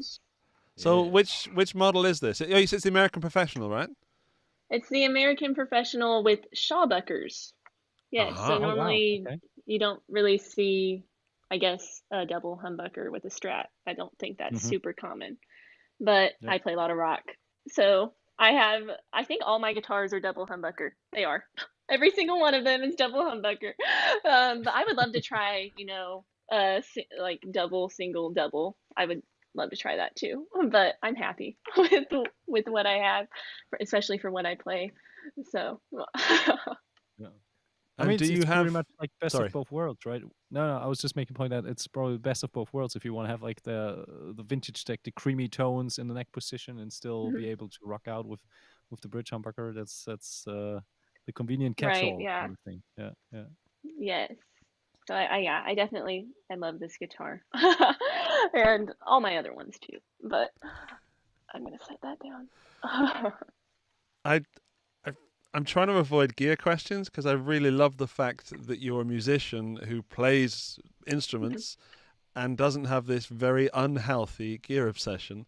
B: So which model is this? Oh, it's the American Professional, right?
E: It's the American Professional with Shawbuckers. Yes, so normally you don't really see, I guess, a double humbucker with a Strat. I don't think that's super common. But I play a lot of rock. So I think all my guitars are double humbucker. They are. Every single one of them is double humbucker. But I would love to try, like double, single, double. I would love to try that too. But I'm happy with what I have, especially for what I play. So.
C: I mean, it's pretty much like best of both worlds, right? No, I was just making a point that it's probably the best of both worlds if you want to have like the vintage tech, the creamy tones in the neck position, and still be able to rock out with the bridge humbucker. That's the convenient catch-all kind of thing. Yeah.
E: Yes. So I definitely love this guitar, and all my other ones too. But I'm gonna set that down.
B: I'm trying to avoid gear questions because I really love the fact that you're a musician who plays instruments and doesn't have this very unhealthy gear obsession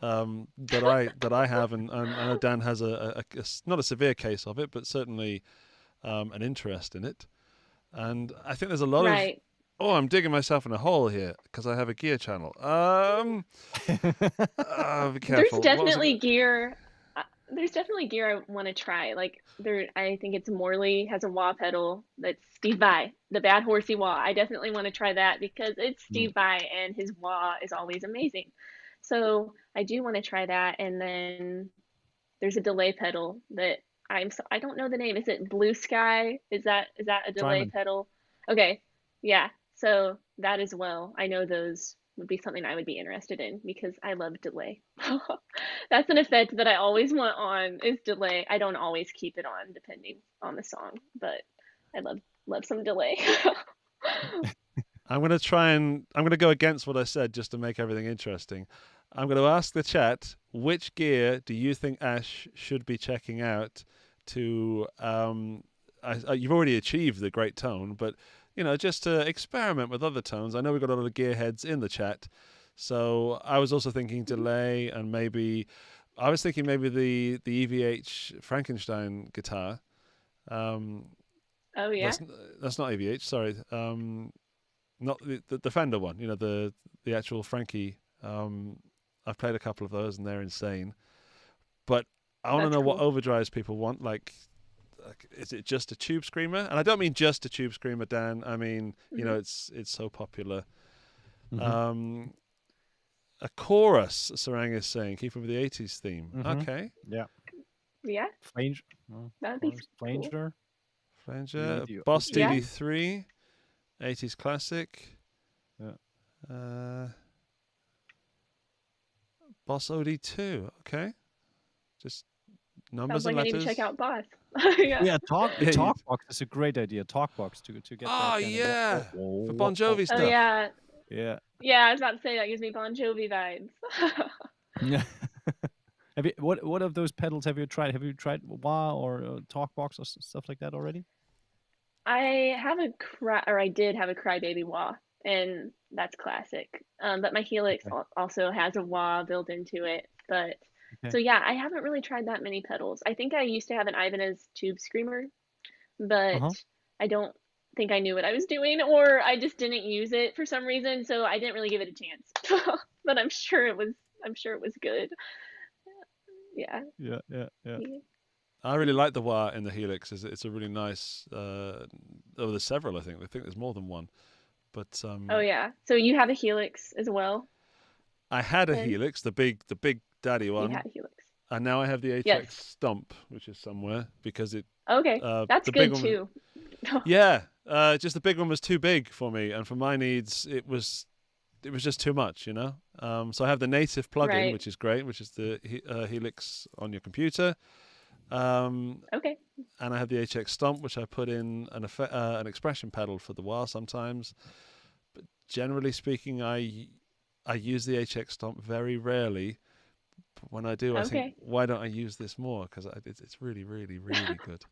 B: that I have, and I know Dan has a not a severe case of it, but certainly an interest in it. And I think there's a lot of I'm digging myself in a hole here because I have a gear channel. Be careful.
E: There's definitely gear. There's definitely gear I want to try. Like I think it's Morley has a wah pedal that's Steve Vai, the Bad Horsey wah. I definitely want to try that because it's Steve Vai and his wah is always amazing. So I do want to try that. And then there's a delay pedal that I don't know the name. Is it Blue Sky? Is that a delay pedal? Okay, yeah. So that as well. I know those would be something I would be interested in because I love delay. That's an effect that I always want on is delay. I don't always keep it on depending on the song, but I love some delay.
B: I'm going to go against what I said just to make everything interesting. I'm going to ask the chat, which gear do you think Ash should be checking out to you've already achieved the great tone, but just to experiment with other tones. I know we've got a lot of gearheads in the chat. So I was also thinking delay, and maybe the EVH Frankenstein guitar. Oh
E: yeah,
B: that's not EVH. Sorry, not the Fender one. The actual Frankie. I've played a couple of those, and they're insane. but I want to
E: That's
B: know what
E: cool.
B: overdrives people want. Like, is it just a tube screamer? And I don't mean just a tube screamer, Dan. I mean, you know, it's so popular.
C: Mhm.
B: A chorus, Sarang is saying, keeping with the 80s theme.
C: Mhm.
B: Okay.
C: Yeah.
E: Yeah,
C: Flanger. Oh,
E: that'd be
C: chorus.
E: cool.
C: Flanger. We
B: Flanger,
C: need the
B: Boss
E: Yeah.
C: OG.
B: DD3, 80s classic.
C: Yeah.
B: Boss OD2. Okay. Just numbers
E: Sounds
B: and
E: like I need to check
B: letters.
E: out Boss. Yeah.
C: Yeah,
B: Yeah, you-
C: Talkbox is a great idea. Talkbox to get
B: Oh,
C: that kind
B: yeah.
C: of
B: For Bon Jovi
E: Oh
B: stuff.
E: yeah.
C: yeah.
E: Yeah, I was about to say that gives me Bon Jovi vibes.
C: Yeah. Have you what of those pedals have you tried? Have you tried wah or Talkbox or stuff like that already?
E: I have I did have a Crybaby wah, and that's classic. But my Helix
C: Okay.
E: also has a wah built into it. But
C: Okay.
E: so yeah, I haven't really tried that many pedals. I think I used to have an Ibanez Tube Screamer, but
C: Uh-huh.
E: I don't think I knew what I was doing, or I just didn't use it for some reason, so I didn't really give it a chance. But I'm sure it was good. Yeah.
C: Yeah, yeah, yeah.
B: I really like the wah in the Helix. It's a really nice. Oh, there's several. I think there's more than one. But
E: Oh yeah. So you have a Helix as well,
B: I had a
E: then?
B: Helix, the big daddy
E: You
B: one,
E: had a Helix.
B: and now I have the
E: Yes.
B: HX Stump, which is somewhere because it.
E: Okay. That's
B: The big
E: good
B: one.
E: too.
B: Yeah, just the big one was too big for me, and for my needs, it was just too much, you know. So I have the native plugin,
E: Right.
B: which is great, which is the Helix on your computer.
E: Okay.
B: And I have the HX Stomp, which I put in an expression pedal for the wah sometimes. But generally speaking, I use the HX Stomp very rarely. But when I do, I think,
E: Okay.
B: why don't I use this more? Because it's really, really, really good.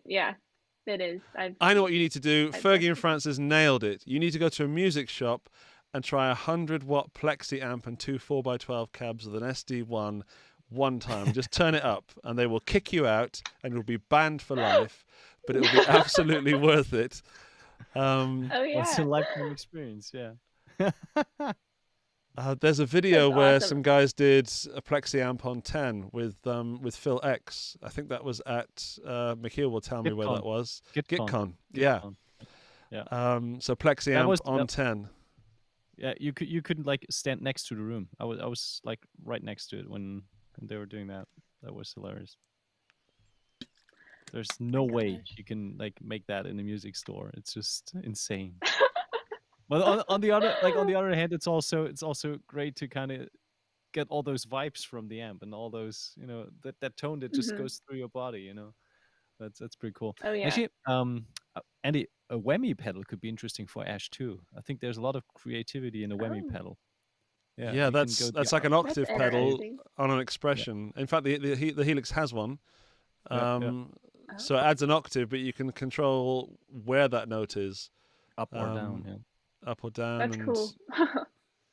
E: Yeah, it is.
B: I know what you need to do.
E: I've
B: Fergie and
E: definitely-
B: Francis nailed it. You need to go to a music shop and try a 100-watt plexi amp and two 4x12 cabs with an SD1 one time. Just turn it up, and they will kick you out, and you'll be banned for life. But it will be absolutely worth it.
E: Oh
C: It's a
E: yeah.
C: lifetime experience, yeah.
B: There's a video
E: That's
B: where
E: awesome.
B: some guys did a plexi amp on 10 with Phil X. I think that was at Michiel will tell me where
C: GitCon.
B: that was.
C: GitCon.
B: GitCon. Yeah.
C: Yeah.
B: So plexi
C: That
B: amp
C: was-
B: on
C: that-
B: 10.
C: Yeah, you couldn't like stand next to the room. I was like right next to it when they were doing that. That was hilarious. There's no way
E: gosh.
C: you can like make that in a music store. It's just insane. But on the other hand, it's also great to kind of get all those vibes from the amp and all those, you know, that tone that just
E: Mhm.
C: goes through your body, you know. That's pretty cool.
E: Oh yeah.
C: Actually, Andy, a whammy pedal could be interesting for Ash too. I think there's a lot of creativity in a whammy
E: Oh.
C: pedal.
B: Yeah,
C: you can
B: that's
C: go
B: that's
C: the
B: like an octave pedal
E: interesting.
B: on an expression. In fact, the Helix has one.
C: Yeah, yeah.
B: So it adds an octave, but you can control where that note is,
C: up or down. Yeah.
B: up or down.
E: That's
B: and
E: cool.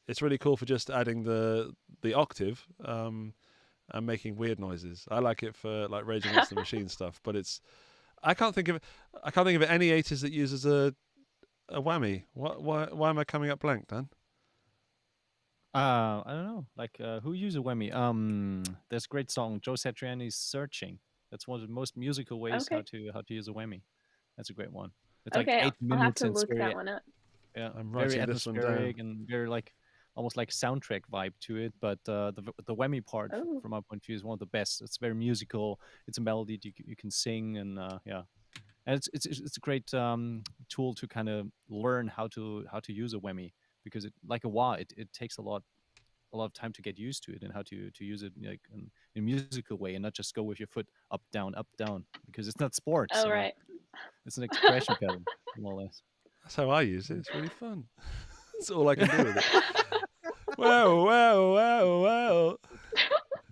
B: It's really cool for just adding the octave and making weird noises. I like it for like Rage Against the Machine stuff, but I can't think of any 80s that uses a whammy. Why am I coming up blank, Dan?
C: I don't know. Like, who used a whammy? There's a great song, Joe Satriani's "Searching." That's one of the most musical ways how
E: Okay.
C: to use a whammy. That's a great one. It's like
E: Okay,
C: 8
E: I'll have
C: minutes
E: to
C: and it's
E: look that one up.
C: yeah,
B: I'm
C: very
B: writing this one
C: atmospheric
B: down.
C: and very like almost like soundtrack vibe to it. But the whammy part,
E: Oh.
C: from my point of view, is one of the best. It's very musical. It's a melody you can sing, and yeah, and it's a great tool to kind of learn how to use a whammy, because it, like a wah, it takes a lot of time to get used to it and how to use it like in a musical way and not just go with your foot up down, because it's not sports.
E: Oh
C: you know?
E: right.
C: It's an expression pedal, more or less.
B: That's how I use it. It's really fun. That's all I can do with it. Wow, wow, wow,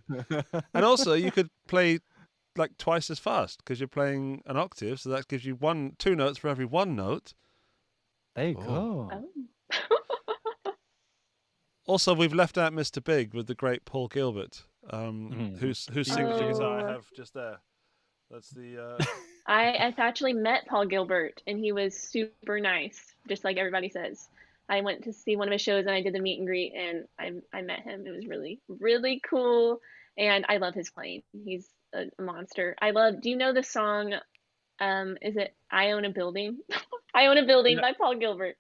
B: wow. And also, you could play like twice as fast because you're playing an octave, so that gives you two notes for every one note.
C: There you
B: Oh.
C: go.
E: Oh.
B: Also, we've left out Mr. Big with the great Paul Gilbert, whose signature guitar I
E: Oh.
B: have just there. That's the.
E: I've actually met Paul Gilbert, and he was super nice, just like everybody says. I went to see one of his shows, and I did the meet and greet, and I met him. It was really, really cool. and I love his playing. He's a monster. Do you know the song, is it I Own a Building? I Own a Building by Paul Gilbert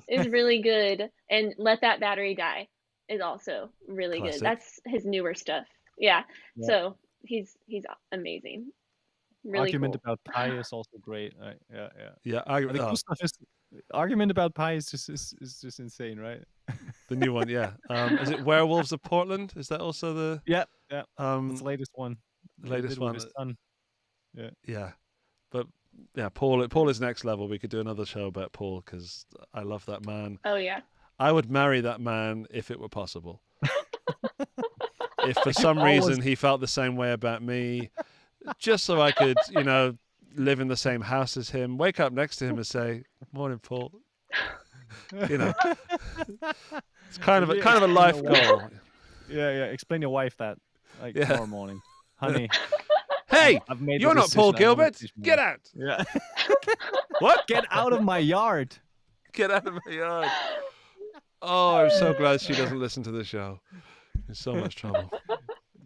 E: is really good. And Let That Battery Die is also really
B: Classic.
E: good. That's his newer stuff. Yeah.
C: Yeah.
E: So he's amazing. Really
C: Argument
E: cool.
C: About Pie is also great. Yeah.
B: Yeah,
C: The cool stuff is Argument About Pie is just insane, right?
B: the new one. Yeah. Is it Werewolves of Portland? Is that also the
C: Yeah. That's the latest one.
B: latest one?
C: His son.
B: Yeah. But yeah, Paul is next level. We could do another show about Paul because I love that man.
E: Oh yeah.
B: I would marry that man if it were possible. If for some reason he felt the same way about me, just so I could, live in the same house as him, wake up next to him and say, "Morning, Paul." It's kind of a life goal.
C: Yeah. Explain your wife that tomorrow morning, honey.
B: Hey,
C: I've made
B: you're
C: the
B: not Paul
C: decision. I want
B: Gilbert.
C: to teach
B: Get
C: more.
B: out.
C: Yeah.
B: What?
C: Get out of my yard.
B: Get out of my yard. Oh, I'm so glad she doesn't listen to the show. In so much trouble.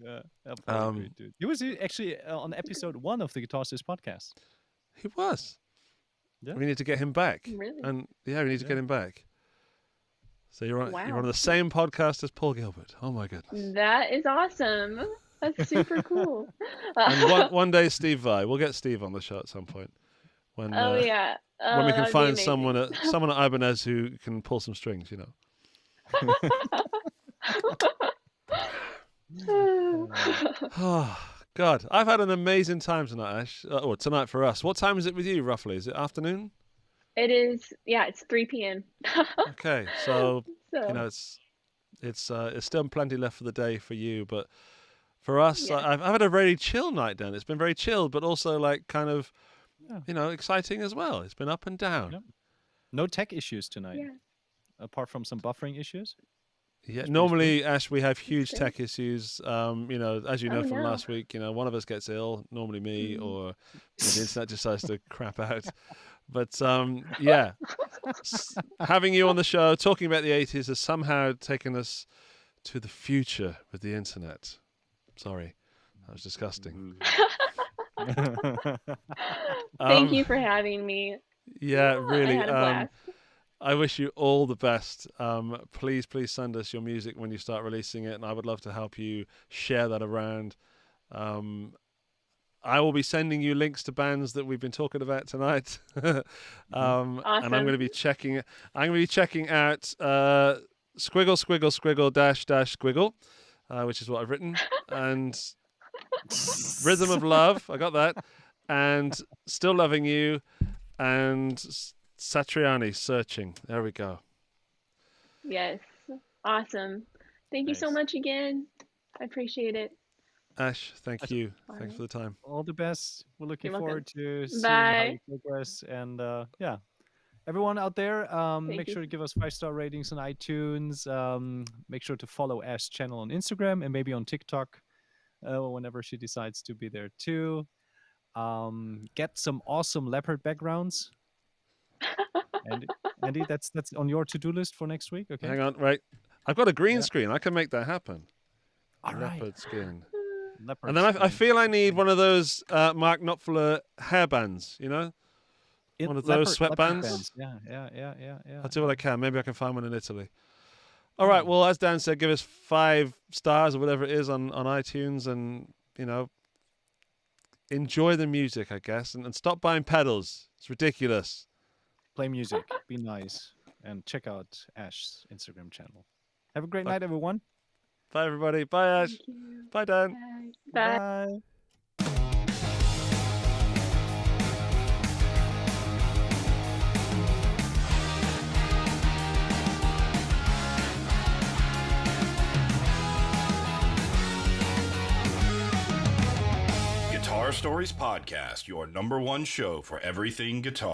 C: Yeah, absolutely, dude. He was actually on episode 1 of the Guitars podcast.
B: He was.
C: Yeah.
B: We need to get him back.
E: Really?
B: And we need to get him back. So you're on
E: Wow.
B: the same podcast as Paul Gilbert. Oh my goodness.
E: That is awesome. That's super cool.
B: And one day Steve Vai. We'll get Steve on the show at some point. When
E: Oh yeah.
B: when we
E: that
B: can
E: would be
B: find
E: amazing.
B: someone at Ibanez who can pull some strings, Oh God, I've had an amazing time tonight, Ash. Or tonight for us. What time is it with you, roughly? Is it afternoon?
E: It is. Yeah, it's 3 p.m.
B: Okay, so
E: So
B: it's still plenty left for the day for you, but for us,
E: Yeah.
B: I've had a very chill night, Dan. It's been very chilled, but also kind of,
C: Yeah.
B: exciting as well. It's been up and down.
C: Yep. No tech issues tonight,
E: yeah.
C: apart from some buffering issues.
B: Yeah,
C: pretty
B: normally, Ash, we have huge
E: great.
B: tech issues. As you know
E: Oh,
B: from
E: no.
B: last week, one of us gets ill, normally me, or the internet decides to crap out. But having you on the show, talking about the 80s, has somehow taken us to the future with the internet. Sorry, that was disgusting.
E: Thank you for having me.
B: Yeah, really.
E: I had a blast.
B: I wish you all the best. Please send us your music when you start releasing it, and I would love to help you share that around. I will be sending you links to bands that we've been talking about tonight,
E: Awesome.
B: and I'm going to be checking. I'm going to be checking out squiggle squiggle squiggle dash dash squiggle, which is what I've written, and Rhythm of Love. I got that, and Still Loving You, and Satriani, Searching. There we go.
E: Yes. Awesome. Thank you so
C: Nice.
E: much again. I appreciate it.
B: Ash, thank you.
E: All
B: Thanks
E: right.
B: for the time.
C: All the best. We're looking
E: You're welcome.
C: forward to seeing how
E: Bye.
C: you progress. And everyone out there, make
E: you.
C: sure to give us 5-star ratings on iTunes. Make sure to follow Ash's channel on Instagram and maybe on TikTok whenever she decides to be there too. Get some awesome leopard backgrounds. Andy, that's on your to-do list for next week. Okay.
B: Hang on, right. I've got a green
C: Yeah.
B: screen. I can make that happen.
C: All right.
B: Leopard skin.
C: Leopard
B: And then I
C: skin.
B: feel I need one of those Mark Knopfler hairbands, one of those
C: leopard
B: sweatbands.
C: bands. Yeah.
B: I'll do what I can. Maybe I can find one in Italy. All right. Well, as Dan said, give us 5 stars or whatever it is on iTunes, and enjoy the music, I guess, and stop buying pedals. It's ridiculous.
C: Play music, be nice, and check out Ash's Instagram channel. Have a great night, everyone.
B: Bye, everybody. Bye, Ash.
E: Thank you.
B: Bye, Dan.
E: Bye.
C: Bye.
A: Guitar Stories Podcast, your #1 show for everything guitar.